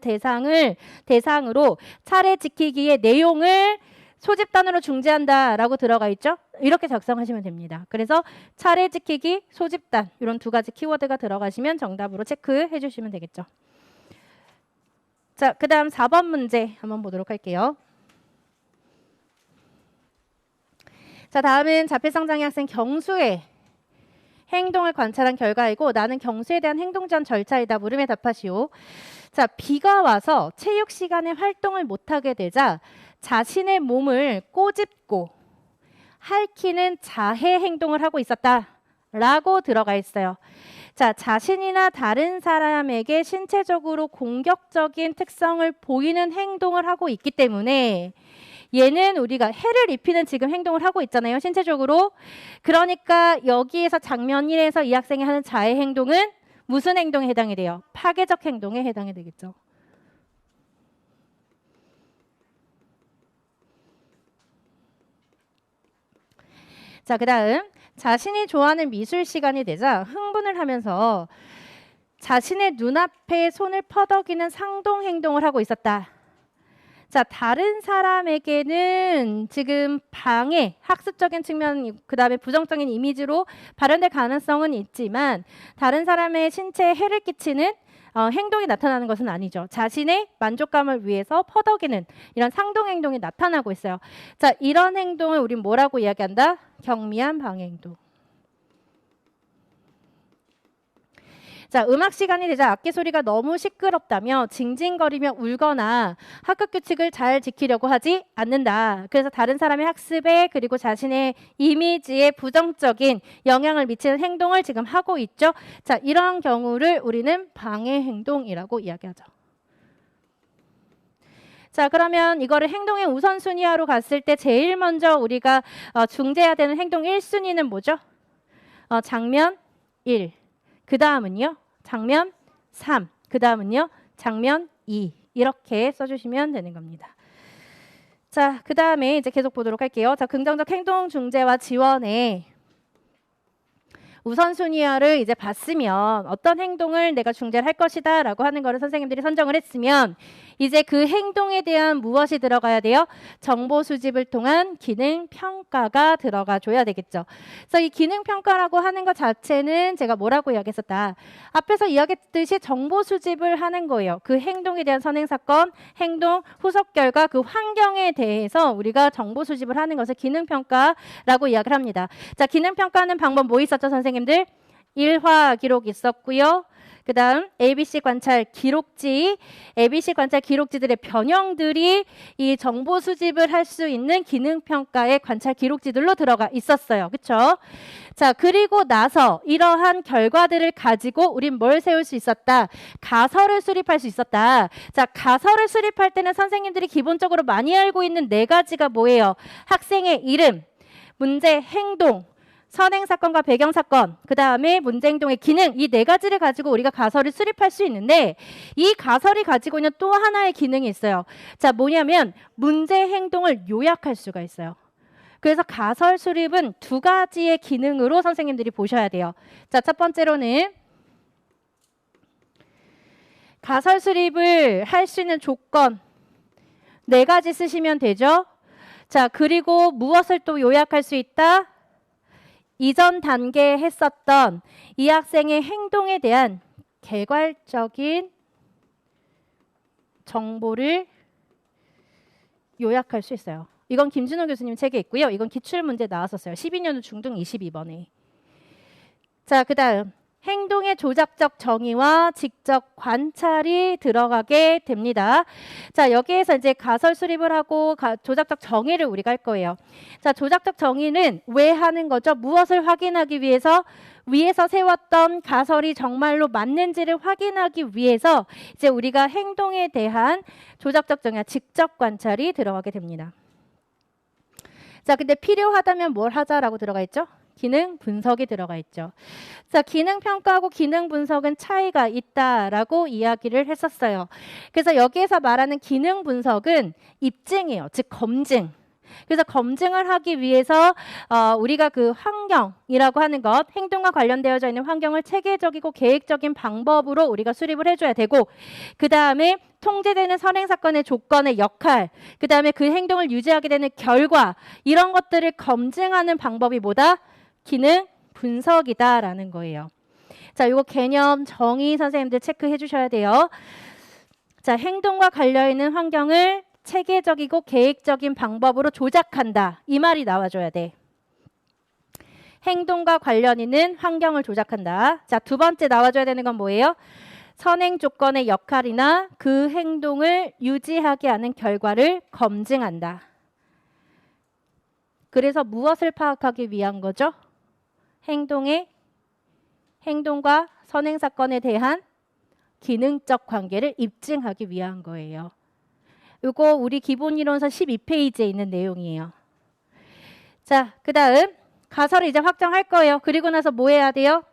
대상으로 차례 지키기의 내용을 소집단으로 중재한다라고 들어가 있죠. 이렇게 작성하시면 됩니다. 그래서 차례 지키기, 소집단 이런 두 가지 키워드가 들어가시면 정답으로 체크해 주시면 되겠죠. 자, 그 다음 4번 문제 한번 보도록 할게요. 자, 다음은 자폐성장애 학생 경수의 행동을 관찰한 결과이고, 나는 경수에 대한 행동 전 절차이다. 물음에 답하시오. 자, 비가 와서 체육 시간에 활동을 못하게 되자 자신의 몸을 꼬집고 핥히는 자해 행동을 하고 있었다라고 들어가 있어요. 자, 자신이나 다른 사람에게 신체적으로 공격적인 특성을 보이는 행동을 하고 있기 때문에 얘는 우리가 해를 입히는 지금 행동을 하고 있잖아요. 신체적으로. 그러니까 여기에서 장면 1에서 이 학생이 하는 자해 행동은 무슨 행동에 해당이 돼요? 파괴적 행동에 해당이 되겠죠. 자, 그 다음 자신이 좋아하는 미술 시간이 되자 흥분을 하면서 자신의 눈앞에 손을 퍼덕이는 상동 행동을 하고 있었다. 자, 다른 사람에게는 지금 방해, 학습적인 측면, 그 다음에 부정적인 이미지로 발현될 가능성은 있지만 다른 사람의 신체에 해를 끼치는 행동이 나타나는 것은 아니죠. 자신의 만족감을 위해서 퍼덕이는 이런 상동 행동이 나타나고 있어요. 자, 이런 행동을 우린 뭐라고 이야기한다? 경미한 방해 행동. 자, 음악 시간이 되자 악기 소리가 너무 시끄럽다며 징징거리며 울거나 학급 규칙을 잘 지키려고 하지 않는다. 그래서 다른 사람의 학습에 그리고 자신의 이미지에 부정적인 영향을 미치는 행동을 지금 하고 있죠. 자, 이런 경우를 우리는 방해 행동이라고 이야기하죠. 자, 그러면 이거를 행동의 우선순위하러 갔을 때 제일 먼저 우리가 중재해야 되는 행동 1순위는 뭐죠? 장면 1. 그 다음은요? 장면 3. 그 다음은요? 장면 2. 이렇게 써주시면 되는 겁니다. 자, 그 다음에 이제 계속 보도록 할게요. 자, 긍정적 행동 중재와 지원에 우선순위를 이제 봤으면 어떤 행동을 내가 중재를 할 것이다 라고 하는 거를 선생님들이 선정을 했으면 이제 그 행동에 대한 무엇이 들어가야 돼요? 정보 수집을 통한 기능 평가가 들어가 줘야 되겠죠. 그래서 이 기능 평가라고 하는 것 자체는 제가 뭐라고 이야기했었다. 앞에서 이야기했듯이 정보 수집을 하는 거예요. 그 행동에 대한 선행 사건, 행동, 후속 결과, 그 환경에 대해서 우리가 정보 수집을 하는 것을 기능 평가라고 이야기를 합니다. 자, 기능 평가하는 방법 뭐 있었죠, 선생님들? 일화 기록 있었고요. 그 다음 ABC 관찰 기록지, ABC 관찰 기록지들의 변형들이 이 정보 수집을 할 수 있는 기능평가의 관찰 기록지들로 들어가 있었어요. 그렇죠? 자, 그리고 나서 이러한 결과들을 가지고 우린 뭘 세울 수 있었다? 가설을 수립할 수 있었다. 자, 가설을 수립할 때는 선생님들이 기본적으로 많이 알고 있는 4가지가 뭐예요? 학생의 이름, 문제, 행동, 선행사건과 배경사건, 그 다음에 문제행동의 기능, 이 4가지를 가지고 우리가 가설을 수립할 수 있는데 이 가설이 가지고 있는 또 하나의 기능이 있어요. 자, 뭐냐면 문제행동을 요약할 수가 있어요. 그래서 가설 수립은 2가지의 기능으로 선생님들이 보셔야 돼요. 자, 첫 번째로는 가설 수립을 할 수 있는 조건 4가지 쓰시면 되죠. 자, 그리고 무엇을 또 요약할 수 있다? 이전 단계에 했었던 이 학생의 행동에 대한 개괄적인 정보를 요약할 수 있어요. 이건 김준호 교수님 책에 있고요. 이건 기출문제 나왔었어요. 12년 후 중등 22번에. 자, 그 다음 행동의 조작적 정의와 직접 관찰이 들어가게 됩니다. 자, 여기에서 이제 가설 수립을 하고 조작적 정의를 우리가 할 거예요. 자, 조작적 정의는 왜 하는 거죠? 무엇을 확인하기 위해서? 위에서 세웠던 가설이 정말로 맞는지를 확인하기 위해서 이제 우리가 행동에 대한 조작적 정의와 직접 관찰이 들어가게 됩니다. 자, 근데 필요하다면 뭘 하자라고 들어가 있죠? 기능 분석이 들어가 있죠. 자, 기능 평가하고 기능 분석은 차이가 있다라고 이야기를 했었어요. 그래서 여기에서 말하는 기능 분석은 입증이에요. 즉 검증. 그래서 검증을 하기 위해서 우리가 그 환경이라고 하는 것, 행동과 관련되어져 있는 환경을 체계적이고 계획적인 방법으로 우리가 수립을 해줘야 되고, 그 다음에 통제되는 선행사건의 조건의 역할, 그 다음에 그 행동을 유지하게 되는 결과, 이런 것들을 검증하는 방법이 뭐다? 기능 분석이다라는 거예요. 자, 이거 개념 정의 선생님들 체크해 주셔야 돼요. 자, 행동과 관련있는 환경을 체계적이고 계획적인 방법으로 조작한다. 이 말이 나와줘야 돼. 행동과 관련 있는 환경을 조작한다. 자, 두 번째 나와줘야 되는 건 뭐예요? 선행 조건의 역할이나 그 행동을 유지하게 하는 결과를 검증한다. 그래서 무엇을 파악하기 위한 거죠? 행동과 선행 사건에 대한 기능적 관계를 입증하기 위한 거예요. 이거 우리 기본이론서 12페이지에 있는 내용이에요. 자, 그 다음 가설을 이제 확정할 거예요. 그리고 나서 뭐 해야 돼요?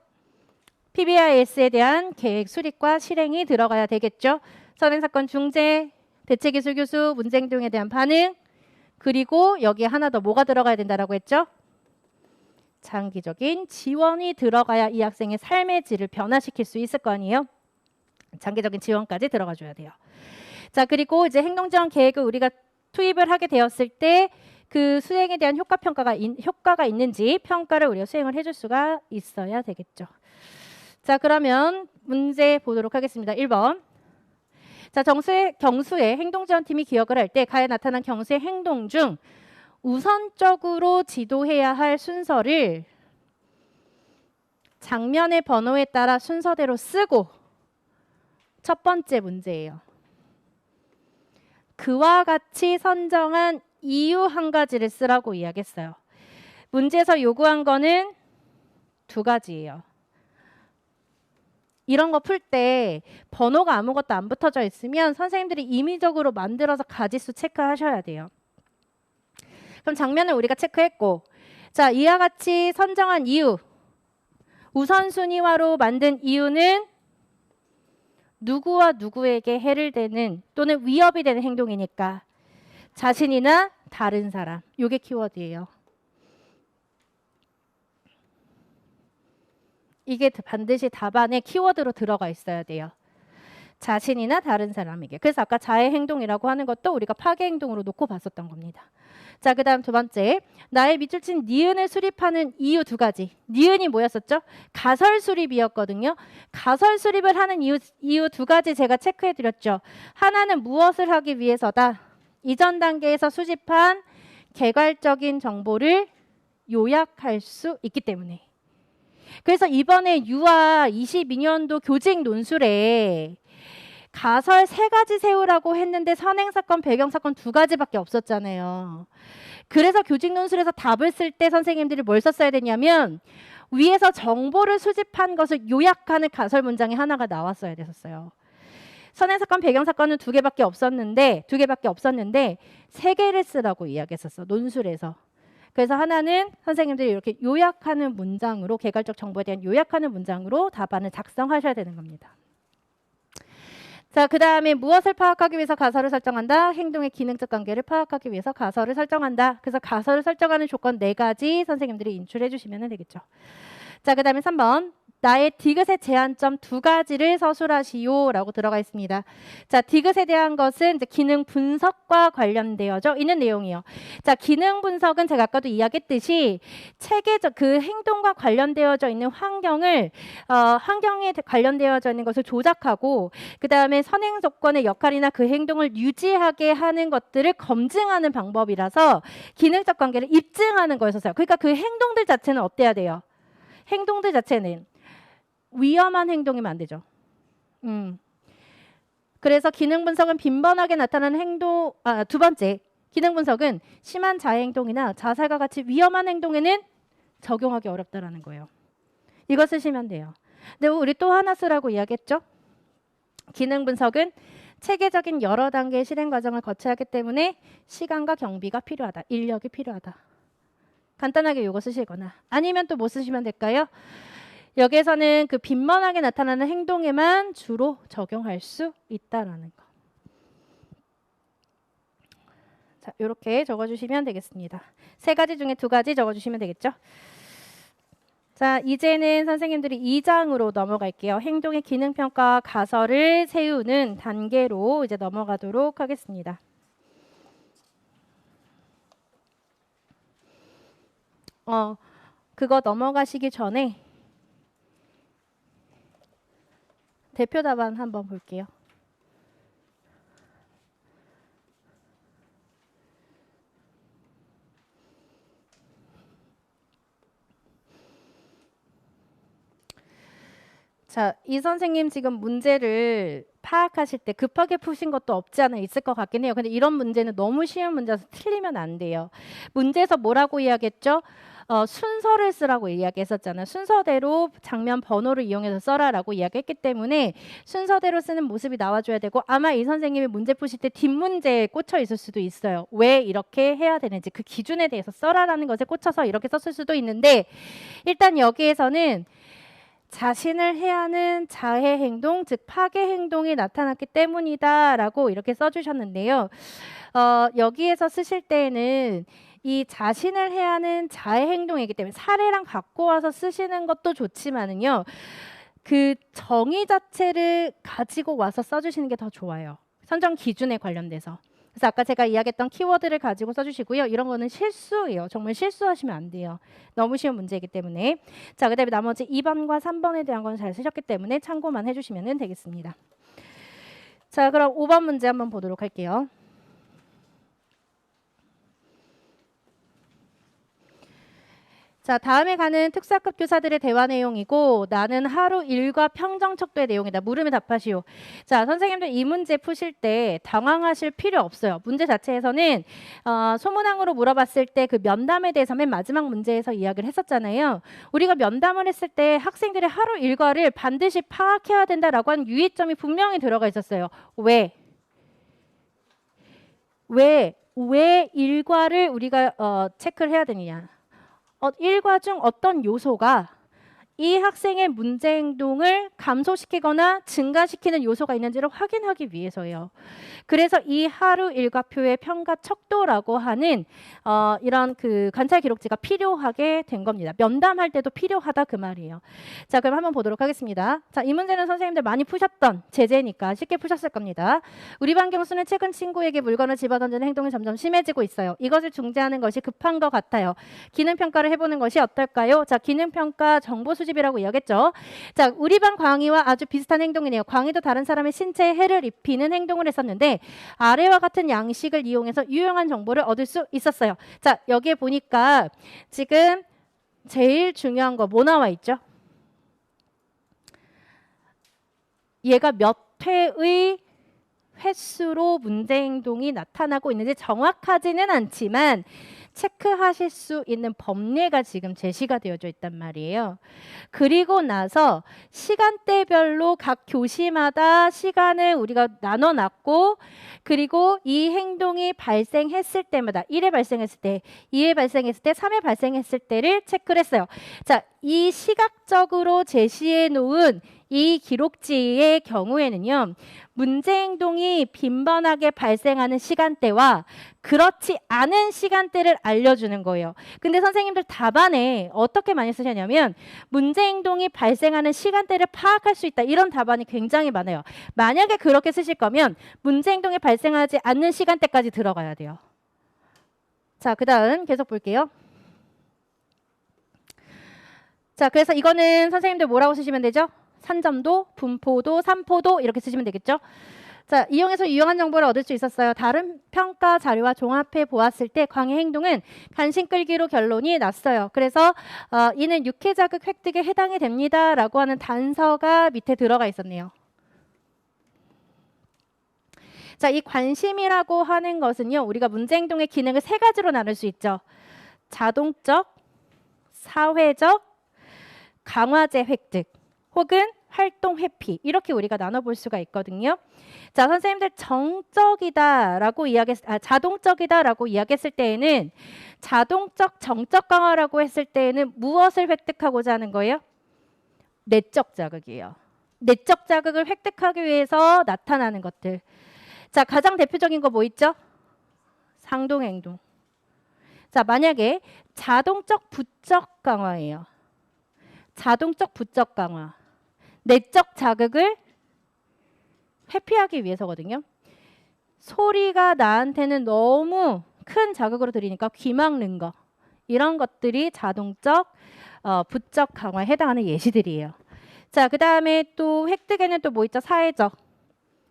PBIS에 대한 계획 수립과 실행이 들어가야 되겠죠. 선행사건 중재, 대체기술 교수, 문제행동에 대한 반응, 그리고 여기에 하나 더 뭐가 들어가야 된다라고 했죠? 장기적인 지원이 들어가야 이 학생의 삶의 질을 변화시킬 수 있을 거 아니에요? 장기적인 지원까지 들어가 줘야 돼요. 자, 그리고 이제 행동지원 계획을 우리가 투입을 하게 되었을 때 그 수행에 대한 효과가 있는지 평가를 우리가 수행을 해줄 수가 있어야 되겠죠. 자, 그러면 문제 보도록 하겠습니다. 1번. 자, 경수의 행동지원팀이 기억을 할 때 가에 나타난 경수의 행동 중 우선적으로 지도해야 할 순서를 장면의 번호에 따라 순서대로 쓰고, 첫 번째 문제예요. 그와 같이 선정한 이유 한 가지를 쓰라고 이야기했어요. 문제에서 요구한 거는 두 가지예요. 이런 거 풀 때 번호가 아무것도 안 붙어져 있으면 선생님들이 임의적으로 만들어서 가지수 체크하셔야 돼요. 그럼 장면을 우리가 체크했고, 자, 이와 같이 선정한 이유, 우선순위화로 만든 이유는 누구와 누구에게 해를 되는 또는 위협이 되는 행동이니까 자신이나 다른 사람, 이게 키워드예요. 이게 반드시 답안에 키워드로 들어가 있어야 돼요. 자신이나 다른 사람에게. 그래서 아까 자해 행동이라고 하는 것도 우리가 파괴 행동으로 놓고 봤었던 겁니다. 자, 그 다음 두 번째. 나의 밑줄 친 니은을 수립하는 이유 두 가지. 니은이 뭐였었죠? 가설 수립이었거든요. 가설 수립을 하는 이유 두 가지 제가 체크해 드렸죠. 하나는 무엇을 하기 위해서다. 이전 단계에서 수집한 개괄적인 정보를 요약할 수 있기 때문에. 그래서 이번에 유아 22년도 교직 논술에 가설 3가지 세우라고 했는데 선행사건, 배경사건 2가지밖에 없었잖아요. 그래서 교직 논술에서 답을 쓸 때 선생님들이 뭘 썼어야 되냐면 위에서 정보를 수집한 것을 요약하는 가설 문장이 하나가 나왔어야 됐었어요. 선행사건, 배경사건은 2개밖에 없었는데 3개를 쓰라고 이야기했었어. 논술에서. 그래서 하나는 선생님들이 이렇게 요약하는 문장으로, 개괄적 정보에 대한 요약하는 문장으로 답안을 작성하셔야 되는 겁니다. 자, 그 다음에 무엇을 파악하기 위해서 가설을 설정한다? 행동의 기능적 관계를 파악하기 위해서 가설을 설정한다. 그래서 가설을 설정하는 조건 4가지 선생님들이 인출해 주시면 되겠죠. 자, 그 다음에 3번. 나의 디귿의 제한점 2가지를 서술하시오 라고 들어가 있습니다. 자, 디귿에 대한 것은 이제 기능 분석과 관련되어져 있는 내용이에요. 자, 기능 분석은 제가 아까도 이야기했듯이 체계적 그 행동과 관련되어져 있는 환경에 관련되어져 있는 것을 조작하고, 그 다음에 선행 조건의 역할이나 그 행동을 유지하게 하는 것들을 검증하는 방법이라서 기능적 관계를 입증하는 거였었어요. 그러니까 그 행동들 자체는 어때야 돼요? 행동들 자체는 위험한 행동이면 안 되죠. 그래서 기능 분석은 빈번하게 나타나는 행동, 두 번째, 기능 분석은 심한 자해 행동이나 자살과 같이 위험한 행동에는 적용하기 어렵다라는 거예요. 이거 쓰시면 돼요. 근데 우리 또 하나 쓰라고 이야기했죠? 기능 분석은 체계적인 여러 단계의 실행 과정을 거쳐야 하기 때문에 시간과 경비가 필요하다. 인력이 필요하다. 간단하게 이거 쓰시거나 아니면 또 뭐 쓰시면 될까요? 여기에서는 그 빈번하게 나타나는 행동에만 주로 적용할 수 있다라는 거. 자, 이렇게 적어주시면 되겠습니다. 세 가지 중에 두 가지 적어주시면 되겠죠? 자, 이제는 선생님들이 2장으로 넘어갈게요. 행동의 기능평가 가설을 세우는 단계로 이제 넘어가도록 하겠습니다. 그거 넘어가시기 전에 대표 답안 한번 볼게요. 자, 이 선생님 지금 문제를 파악하실 때 급하게 푸신 것도 없지 않아 있을 것 같긴 해요. 근데 이런 문제는 너무 쉬운 문제라서 틀리면 안 돼요. 문제에서 뭐라고 이야기했죠? 순서를 쓰라고 이야기했었잖아요. 순서대로 장면 번호를 이용해서 써라라고 이야기했기 때문에 순서대로 쓰는 모습이 나와줘야 되고 아마 이 선생님이 문제 푸실 때 뒷문제에 꽂혀 있을 수도 있어요. 왜 이렇게 해야 되는지 그 기준에 대해서 써라라는 것에 꽂혀서 이렇게 썼을 수도 있는데 일단 여기에서는 자신을 해하는 자해 행동, 즉 파괴 행동이 나타났기 때문이다라고 이렇게 써주셨는데요. 여기에서 쓰실 때에는 이 자신을 해하는 자해 행동이기 때문에 사례랑 갖고 와서 쓰시는 것도 좋지만은요. 그 정의 자체를 가지고 와서 써주시는 게 더 좋아요. 선정 기준에 관련돼서. 그래서 아까 제가 이야기했던 키워드를 가지고 써주시고요. 이런 거는 실수예요. 정말 실수하시면 안 돼요. 너무 쉬운 문제이기 때문에. 자, 그다음에 나머지 2번과 3번에 대한 건 잘 쓰셨기 때문에 참고만 해주시면 되겠습니다. 자, 그럼 5번 문제 한번 보도록 할게요. 자, 다음에 가는 특사급 교사들의 대화 내용이고 나는 하루 일과 평정척도의 내용이다. 물으면 답하시오. 자, 선생님들 이 문제 푸실 때 당황하실 필요 없어요. 문제 자체에서는 소문항으로 물어봤을 때 그 면담에 대해서 맨 마지막 문제에서 이야기를 했었잖아요. 우리가 면담을 했을 때 학생들의 하루 일과를 반드시 파악해야 된다라고 하는 유의점이 분명히 들어가 있었어요. 왜 일과를 우리가 체크를 해야 되느냐. 일과 중 어떤 요소가 이 학생의 문제 행동을 감소시키거나 증가시키는 요소가 있는지를 확인하기 위해서예요. 그래서 이 하루 일과표의 평가 척도라고 하는 이런 그 관찰 기록지가 필요하게 된 겁니다. 면담할 때도 필요하다 그 말이에요. 자, 그럼 한번 보도록 하겠습니다. 자, 이 문제는 선생님들 많이 푸셨던 제재니까 쉽게 푸셨을 겁니다. 우리 반 경수는 최근 친구에게 물건을 집어던지는 행동이 점점 심해지고 있어요. 이것을 중재하는 것이 급한 것 같아요. 기능평가를 해보는 것이 어떨까요? 자, 기능평가 정보 수집이라고 이야기했죠. 자, 우리 반 광희와 아주 비슷한 행동이네요. 광희도 다른 사람의 신체에 해를 입히는 행동을 했었는데 아래와 같은 양식을 이용해서 유용한 정보를 얻을 수 있었어요. 자, 여기에 보니까 지금 제일 중요한 거 뭐 나와 있죠? 얘가 몇 회의 횟수로 문제 행동이 나타나고 있는지 정확하지는 않지만 체크하실 수 있는 법례가 지금 제시가 되어져 있단 말이에요. 그리고 나서 시간대별로 각 교시마다 시간을 우리가 나눠놨고 그리고 이 행동이 발생했을 때마다 1회 발생했을 때, 2회 발생했을 때, 3회 발생했을 때를 체크를 했어요. 자, 이 시각적으로 제시해 놓은 이 기록지의 경우에는요. 문제 행동이 빈번하게 발생하는 시간대와 그렇지 않은 시간대를 알려주는 거예요. 근데 선생님들 답안에 어떻게 많이 쓰셨냐면 문제 행동이 발생하는 시간대를 파악할 수 있다. 이런 답안이 굉장히 많아요. 만약에 그렇게 쓰실 거면 문제 행동이 발생하지 않는 시간대까지 들어가야 돼요. 자, 그 다음 계속 볼게요. 자, 그래서 이거는 선생님들 뭐라고 쓰시면 되죠? 산점도, 분포도, 산포도 이렇게 쓰시면 되겠죠? 자, 이용해서 유용한 정보를 얻을 수 있었어요. 다른 평가 자료와 종합해 보았을 때 광의 행동은 관심 끌기로 결론이 났어요. 그래서 이는 육해 자극 획득에 해당이 됩니다라고 하는 단서가 밑에 들어가 있었네요. 자, 이 관심이라고 하는 것은요, 우리가 문제 행동의 기능을 세 가지로 나눌 수 있죠. 자동적, 사회적, 강화제 획득, 혹은 활동 회피, 이렇게 우리가 나눠볼 수가 있거든요. 자, 선생님들 자동적이다라고 이야기했을 때에는 자동적 정적 강화라고 했을 때에는 무엇을 획득하고자 하는 거예요? 내적 자극이에요. 내적 자극을 획득하기 위해서 나타나는 것들. 자, 가장 대표적인 거 뭐 있죠? 상동행동. 자, 만약에 자동적 부적 강화예요. 자동적 부적 강화. 내적 자극을 회피하기 위해서거든요. 소리가 나한테는 너무 큰 자극으로 들리니까 귀 막는 거. 이런 것들이 자동적 부적 강화에 해당하는 예시들이에요. 자, 그 다음에 또 획득에는 또 뭐 있죠? 사회적.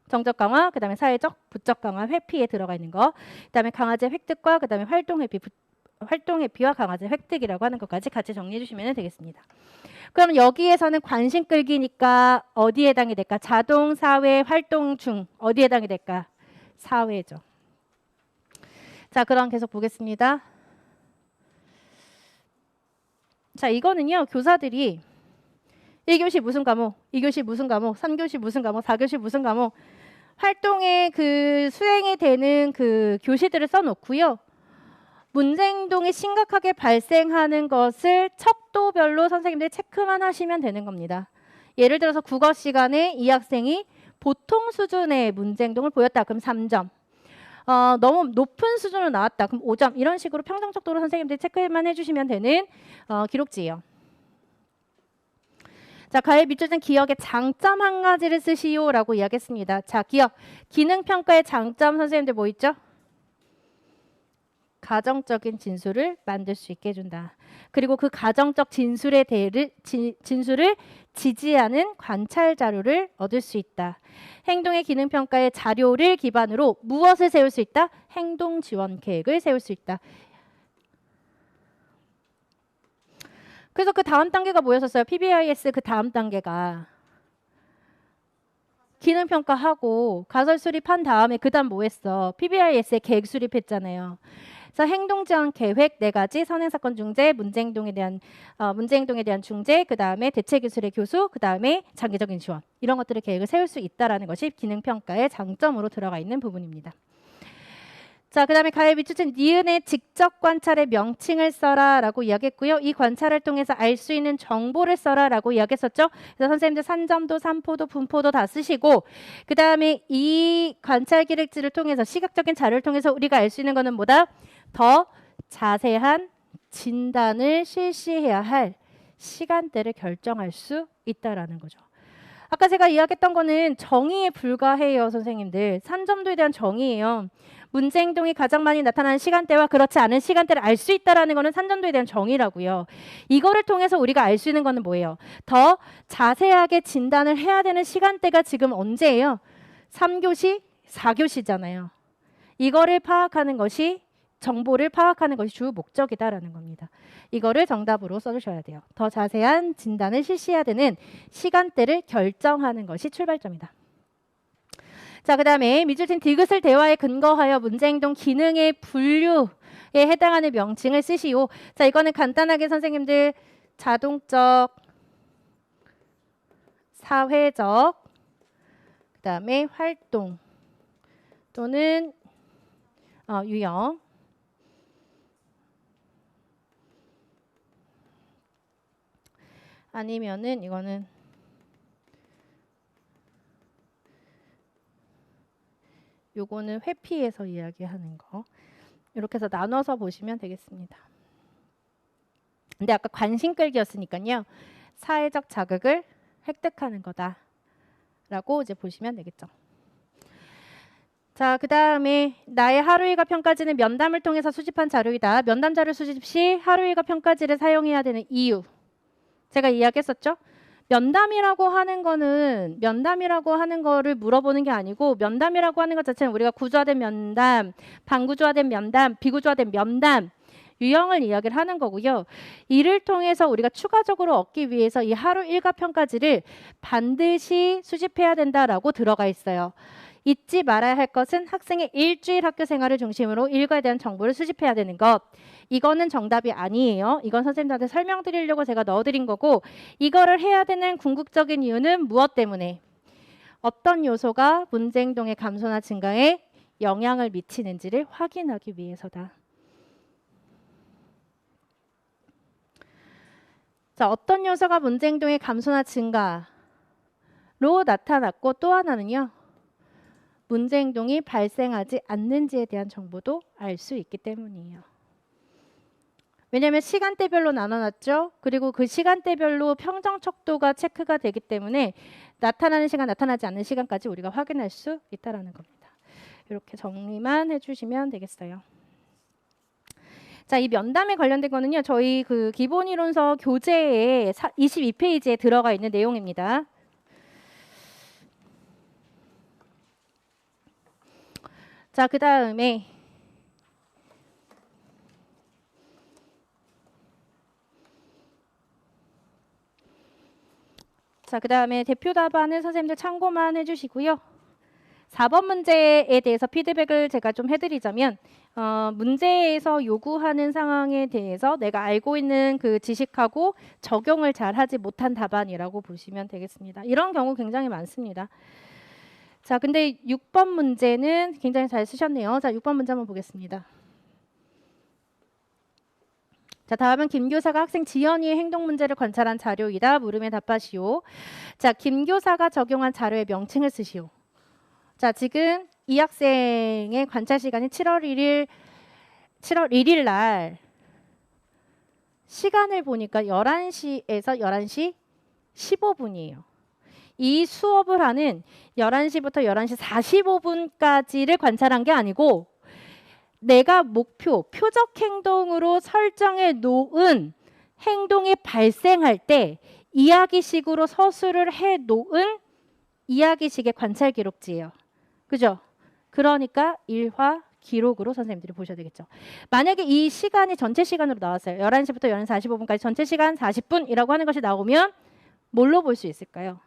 정적 강화, 그 다음에 사회적, 부적 강화, 회피에 들어가 있는 거. 그 다음에 강화제 획득과 그 다음에 활동 회피와 강화제 획득이라고 하는 것까지 같이 정리해 주시면 되겠습니다. 그럼 여기에서는 관심 끌기니까 어디에 해당이 될까? 자동, 사회, 활동 중 어디에 해당이 될까? 사회죠. 자, 그럼 계속 보겠습니다. 자, 이거는요, 교사들이 1교시 무슨 과목, 2교시 무슨 과목, 3교시 무슨 과목, 4교시 무슨 과목 활동에 그 수행이 되는 그 교시들을 써놓고요. 문제 행동이 심각하게 발생하는 것을 척도별로 선생님들이 체크만 하시면 되는 겁니다. 예를 들어서 국어 시간에 이 학생이 보통 수준의 문제 행동을 보였다. 그럼 3점. 너무 높은 수준으로 나왔다. 그럼 5점. 이런 식으로 평등 척도로 선생님들이 체크만 해주시면 되는 기록지예요. 자, 가에 밑줄은 기억의 장점 한 가지를 쓰시오라고 이야기했습니다. 자, 기억. 기능평가의 장점 선생님들 뭐 있죠? 가정적인 진술을 만들 수 있게 해준다. 그리고 그 가정적 진술을 지지하는 관찰 자료를 얻을 수 있다. 행동의 기능평가의 자료를 기반으로 무엇을 세울 수 있다? 행동 지원 계획을 세울 수 있다. 그래서 그 다음 단계가 뭐였었어요? PBIS 그 다음 단계가 기능평가하고 가설 수립한 다음에 그 다음 뭐 했어? PBIS에 계획 수립했잖아요. 그래서 행동 지원 계획 4가지, 선행사건 중재, 문제 행동에 대한 중재, 그 다음에 대체 기술의 교수, 그 다음에 장기적인 지원, 이런 것들을 계획을 세울 수 있다라는 것이 기능평가의 장점으로 들어가 있는 부분입니다. 자, 그 다음에 가에 밑줄친 니은의 직접 관찰의 명칭을 써라 라고 이야기했고요. 이 관찰을 통해서 알 수 있는 정보를 써라 라고 이야기했었죠. 그래서 선생님들 산점도, 산포도, 분포도 다 쓰시고, 그 다음에 이 관찰 기록지를 통해서 시각적인 자료를 통해서 우리가 알 수 있는 거는 뭐다? 더 자세한 진단을 실시해야 할 시간대를 결정할 수 있다라는 거죠. 아까 제가 이야기했던 거는 정의에 불과해요, 선생님들. 산점도에 대한 정의예요. 문제 행동이 가장 많이 나타나는 시간대와 그렇지 않은 시간대를 알 수 있다는 거는 산점도에 대한 정의라고요. 이거를 통해서 우리가 알 수 있는 거는 뭐예요? 더 자세하게 진단을 해야 되는 시간대가 지금 언제예요? 3교시, 4교시잖아요. 이거를 파악하는 것이, 정보를 파악하는 것이 주 목적이다라는 겁니다. 이거를 정답으로 써주셔야 돼요. 더 자세한 진단을 실시해야 되는 시간대를 결정하는 것이 출발점이다. 자, 그 다음에 밑줄친 디귿을 대화에 근거하여 문제행동 기능의 분류에 해당하는 명칭을 쓰시오. 자, 이거는 간단하게 선생님들 자동적, 사회적, 그 다음에 활동 또는 유형, 아니면은 이거는 요거는 회피에서 이야기하는 거. 이렇게 해서 나눠서 보시면 되겠습니다. 근데 아까 관심 끌기였으니까요. 사회적 자극을 획득하는 거다라고 이제 보시면 되겠죠. 자, 그 다음에 나의 하루 일과 평가지는 면담을 통해서 수집한 자료이다. 면담 자료 수집 시 하루 일과 평가지를 사용해야 되는 이유. 제가 이야기했었죠. 면담이라고 하는 거는 면담이라고 하는 거를 물어보는 게 아니고 면담이라고 하는 것 자체는 우리가 구조화된 면담, 반구조화된 면담, 비구조화된 면담 유형을 이야기를 하는 거고요. 이를 통해서 우리가 추가적으로 얻기 위해서 이 하루 일과 평가지를 반드시 수집해야 된다라고 들어가 있어요. 잊지 말아야 할 것은 학생의 일주일 학교 생활을 중심으로 일과에 대한 정보를 수집해야 되는 것. 이거는 정답이 아니에요. 이건 선생님들한테 설명드리려고 제가 넣어드린 거고 이거를 해야 되는 궁극적인 이유는 무엇 때문에? 어떤 요소가 문제 행동의 감소나 증가에 영향을 미치는지를 확인하기 위해서다. 자, 어떤 요소가 문제 행동의 감소나 증가로 나타났고 또 하나는요. 문제 행동이 발생하지 않는지에 대한 정보도 알 수 있기 때문이에요. 왜냐하면 시간대별로 나눠놨죠. 그리고 그 시간대별로 평정 척도가 체크가 되기 때문에 나타나는 시간, 나타나지 않는 시간까지 우리가 확인할 수 있다는 겁니다. 이렇게 정리만 해주시면 되겠어요. 자, 이 면담에 관련된 거는요. 저희 그 기본이론서 교재에 22페이지에 들어가 있는 내용입니다. 자, 그 다음에 대표 답안은 선생님들 참고만 해주시고요. 4번 문제에 대해서 피드백을 제가 좀 해드리자면 문제에서 요구하는 상황에 대해서 내가 알고 있는 그 지식하고 적용을 잘 하지 못한 답안이라고 보시면 되겠습니다. 이런 경우 굉장히 많습니다. 자, 근데 6번 문제는 굉장히 잘 쓰셨네요. 자, 6번 문제 한번 보겠습니다. 자, 다음은 김 교사가 학생 지연이의 행동 문제를 관찰한 자료이다. 물음에 답하시오. 자, 김 교사가 적용한 자료의 명칭을 쓰시오. 자, 지금 이 학생의 관찰 시간이 7월 1일 날 시간을 보니까 11시에서 11시 15분이에요. 이 수업을 하는 11시부터 11시 45분까지를 관찰한 게 아니고 내가 표적 행동으로 설정해 놓은 행동이 발생할 때 이야기식으로 서술을 해 놓은 이야기식의 관찰 기록지예요. 그죠? 그러니까 일화 기록으로 선생님들이 보셔야 되겠죠. 만약에 이 시간이 전체 시간으로 나왔어요. 11시부터 11시 45분까지 전체 시간 40분이라고 하는 것이 나오면 뭘로 볼 수 있을까요?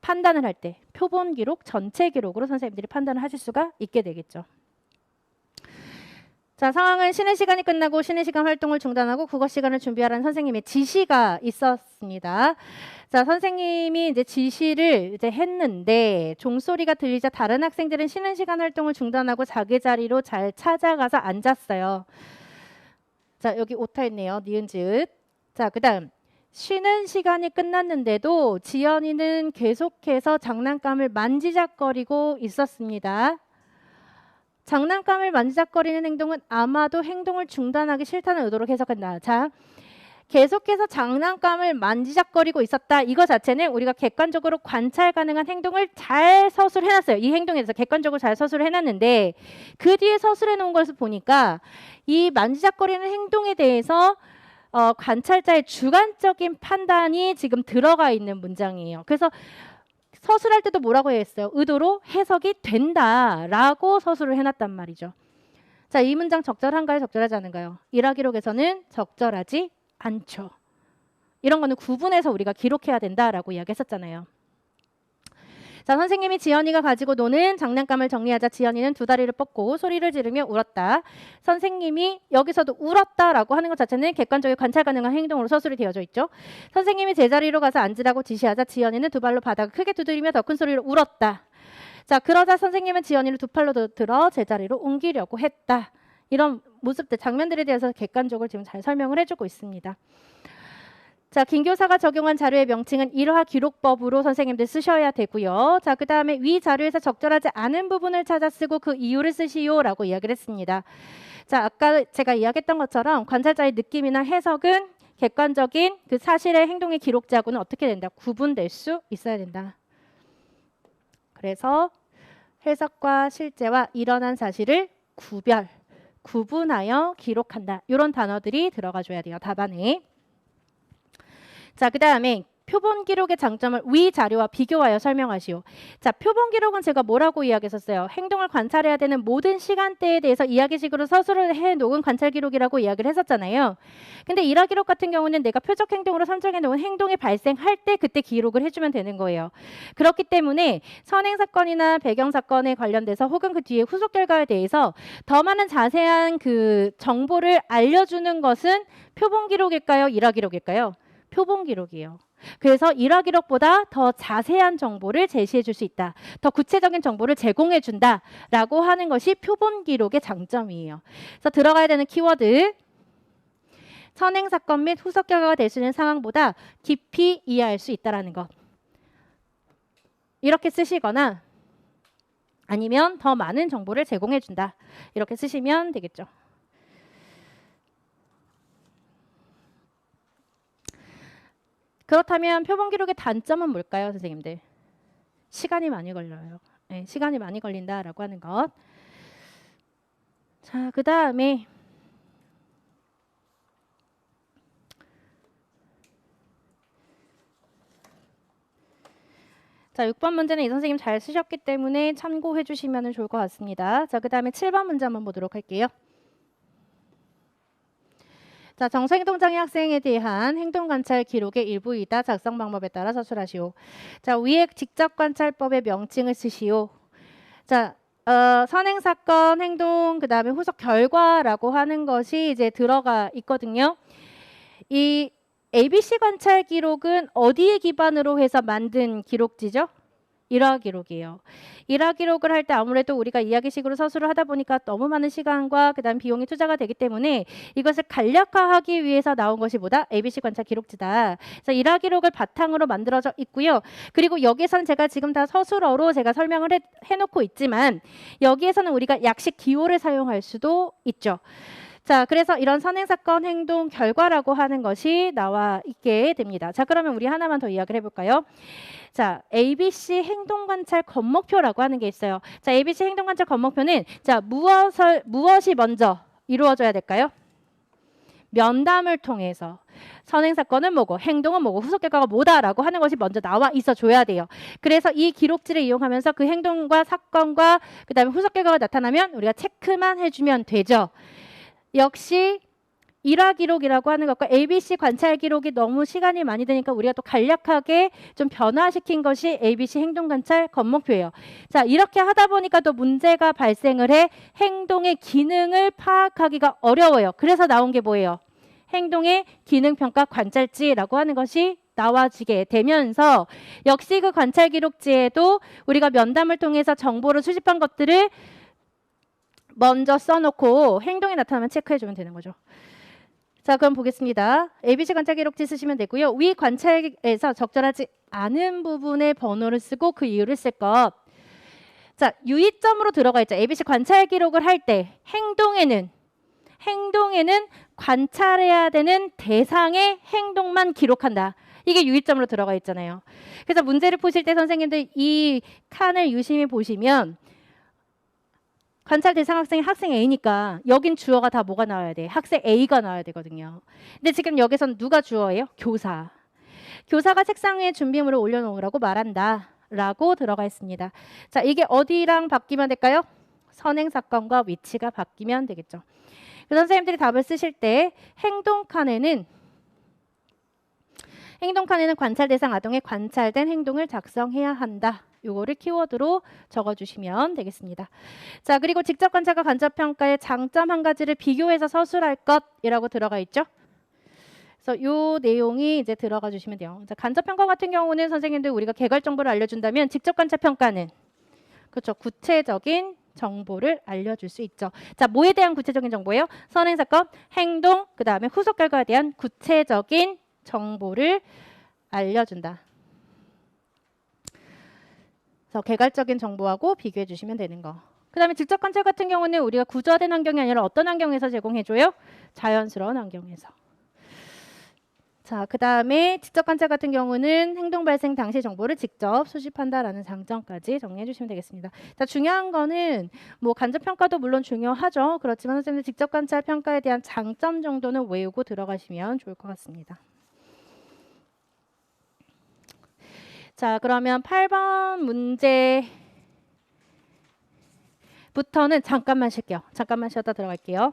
판단을 할 때 표본 기록, 전체 기록으로 선생님들이 판단을 하실 수가 있게 되겠죠. 자, 상황은 쉬는 시간이 끝나고 쉬는 시간 활동을 중단하고 국어 시간을 준비하라는 선생님의 지시가 있었습니다. 자, 선생님이 이제 지시를 이제 했는데 종소리가 들리자 다른 학생들은 쉬는 시간 활동을 중단하고 자기 자리로 잘 찾아가서 앉았어요. 자, 여기 오타 있네요. 니은 지읒. 자, 그다음 쉬는 시간이 끝났는데도 지연이는 계속해서 장난감을 만지작거리고 있었습니다. 장난감을 만지작거리는 행동은 아마도 행동을 중단하기 싫다는 의도로 해석한다. 자, 계속해서 장난감을 만지작거리고 있었다. 이거 자체는 우리가 객관적으로 관찰 가능한 행동을 잘 서술해놨어요. 이 행동에 대해서 객관적으로 잘 서술을 해놨는데 그 뒤에 서술해 놓은 것을 보니까 이 만지작거리는 행동에 대해서 관찰자의 주관적인 판단이 지금 들어가 있는 문장이에요. 그래서 서술할 때도 뭐라고 했어요? 의도로 해석이 된다라고 서술을 해놨단 말이죠. 자, 이 문장 적절한가요? 적절하지 않은가요? 일화 기록에서는 적절하지 않죠. 이런 거는 구분해서 우리가 기록해야 된다라고 이야기했었잖아요. 자, 선생님이 지연이가 가지고 노는 장난감을 정리하자 지연이는 두 다리를 뻗고 소리를 지르며 울었다. 선생님이 여기서도 울었다라고 하는 것 자체는 객관적인 관찰 가능한 행동으로 서술이 되어져 있죠. 선생님이 제자리로 가서 앉으라고 지시하자 지연이는 두 발로 바닥을 크게 두드리며 더 큰 소리로 울었다. 자, 그러자 선생님은 지연이를 두 팔로 들어 제자리로 옮기려고 했다. 이런 모습들, 장면들에 대해서 객관적으로 지금 잘 설명을 해주고 있습니다. 자, 김 교사가 적용한 자료의 명칭은 일화 기록법으로 선생님들 쓰셔야 되고요. 자, 그 다음에 위 자료에서 적절하지 않은 부분을 찾아 쓰고 그 이유를 쓰시오라고 이야기를 했습니다. 자, 아까 제가 이야기했던 것처럼 관찰자의 느낌이나 해석은 객관적인 그 사실의 행동의 기록자하고는 어떻게 된다? 구분될 수 있어야 된다. 그래서 해석과 실제와 일어난 사실을 구분하여 기록한다. 이런 단어들이 들어가 줘야 돼요. 답안에. 자, 그 다음에 표본 기록의 장점을 위 자료와 비교하여 설명하시오. 자, 표본 기록은 제가 뭐라고 이야기했었어요? 행동을 관찰해야 되는 모든 시간대에 대해서 이야기식으로 서술을 해놓은 관찰 기록이라고 이야기를 했었잖아요. 근데 일화 기록 같은 경우는 내가 표적 행동으로 선정해 놓은 행동이 발생할 때 그때 기록을 해주면 되는 거예요. 그렇기 때문에 선행 사건이나 배경 사건에 관련돼서 혹은 그 뒤에 후속 결과에 대해서 더 많은 자세한 그 정보를 알려주는 것은 표본 기록일까요? 일화 기록일까요? 표본 기록이에요. 그래서 일화 기록보다 더 자세한 정보를 제시해 줄 수 있다. 더 구체적인 정보를 제공해 준다라고 하는 것이 표본 기록의 장점이에요. 그래서 들어가야 되는 키워드. 선행 사건 및 후속 결과가 될 수 있는 상황보다 깊이 이해할 수 있다라는 것. 이렇게 쓰시거나 아니면 더 많은 정보를 제공해 준다. 이렇게 쓰시면 되겠죠. 그렇다면 표본 기록의 단점은 뭘까요, 선생님들? 시간이 많이 걸려요. 네, 시간이 많이 걸린다라고 하는 것. 자, 그 다음에 자, 6번 문제는 이 선생님 잘 쓰셨기 때문에 참고해 주시면 좋을 것 같습니다. 자, 그 다음에 7번 문제 한번 보도록 할게요. 자, 정서행동장애 학생에 대한 행동관찰 기록의 일부이다. 작성 방법에 따라 서술하시오. 자, 위에 직접관찰법의 명칭을 쓰시오. 자, 선행사건, 행동, 그 다음에 후속 결과라고 하는 것이 이제 들어가 있거든요. 이 ABC 관찰 기록은 어디에 기반으로 해서 만든 기록지죠? 일화 기록이에요. 일화 기록을 할 때 아무래도 우리가 이야기식으로 서술을 하다 보니까 너무 많은 시간과 그다음 비용이 투자가 되기 때문에 이것을 간략화하기 위해서 나온 것이 뭐다? ABC 관찰 기록지다. 그래서 일화 기록을 바탕으로 만들어져 있고요. 그리고 여기에서는 제가 지금 다 서술어로 제가 설명을 해놓고 있지만 여기에서는 우리가 약식 기호를 사용할 수도 있죠. 자, 그래서 이런 선행사건 행동 결과라고 하는 것이 나와 있게 됩니다. 자, 그러면 우리 하나만 더 이야기를 해볼까요? 자, ABC 행동관찰 건목표라고 하는 게 있어요. 자, ABC 행동관찰 건목표는 자, 무엇이 먼저 이루어져야 될까요? 면담을 통해서 선행사건은 뭐고 행동은 뭐고 후속 결과가 뭐다라고 하는 것이 먼저 나와 있어 줘야 돼요. 그래서 이 기록지를 이용하면서 그 행동과 사건과 그 다음에 후속 결과가 나타나면 우리가 체크만 해주면 되죠. 역시 일화 기록이라고 하는 것과 ABC 관찰 기록이 너무 시간이 많이 드니까 우리가 또 간략하게 좀 변화시킨 것이 ABC 행동 관찰 건목표예요. 자, 이렇게 하다 보니까 또 문제가 발생을 해 행동의 기능을 파악하기가 어려워요. 그래서 나온 게 뭐예요? 행동의 기능평가 관찰지라고 하는 것이 나와지게 되면서 역시 그 관찰 기록지에도 우리가 면담을 통해서 정보를 수집한 것들을 먼저 써놓고 행동이 나타나면 체크해주면 되는 거죠. 자, 그럼 보겠습니다. ABC 관찰 기록지 쓰시면 되고요. 위 관찰에서 적절하지 않은 부분의 번호를 쓰고 그 이유를 쓸 것. 자, 유의점으로 들어가 있죠. ABC 관찰 기록을 할 때 행동에는 관찰해야 되는 대상의 행동만 기록한다. 이게 유의점으로 들어가 있잖아요. 그래서 문제를 푸실 때 선생님들 이 칸을 유심히 보시면 관찰 대상 학생이 학생 A니까 여긴 주어가 다 뭐가 나와야 돼? 학생 A가 나와야 되거든요. 근데 지금 여기서는 누가 주어예요? 교사. 교사가 책상 위에 준비물을 올려놓으라고 말한다. 라고 들어가 있습니다. 자, 이게 어디랑 바뀌면 될까요? 선행사건과 위치가 바뀌면 되겠죠. 그 선생님들이 답을 쓰실 때 행동 칸에는 관찰 대상 아동의 관찰된 행동을 작성해야 한다. 요거를 키워드로 적어주시면 되겠습니다. 자, 그리고 직접 관찰과 간접 평가의 장점 한 가지를 비교해서 서술할 것이라고 들어가 있죠. 그래서 요 내용이 이제 들어가 주시면 돼요. 자, 간접 평가 같은 경우는 선생님들 우리가 개괄 정보를 알려준다면 직접 관찰 평가는 그렇죠. 구체적인 정보를 알려줄 수 있죠. 자, 뭐에 대한 구체적인 정보예요? 선행사건, 행동, 그 다음에 후속 결과에 대한 구체적인 정보를 알려준다. 그래서 개괄적인 정보하고 비교해 주시면 되는 거. 그 다음에 직접 관찰 같은 경우는 우리가 구조화된 환경이 아니라 어떤 환경에서 제공해줘요? 자연스러운 환경에서. 자, 그 다음에 직접 관찰 같은 경우는 행동 발생 당시 정보를 직접 수집한다라는 장점까지 정리해 주시면 되겠습니다. 자, 중요한 거는 뭐 간접 평가도 물론 중요하죠. 그렇지만 선생님들 직접 관찰 평가에 대한 장점 정도는 외우고 들어가시면 좋을 것 같습니다. 자, 그러면 8번 문제부터는 잠깐만 쉴게요. 잠깐만 쉬었다 들어갈게요.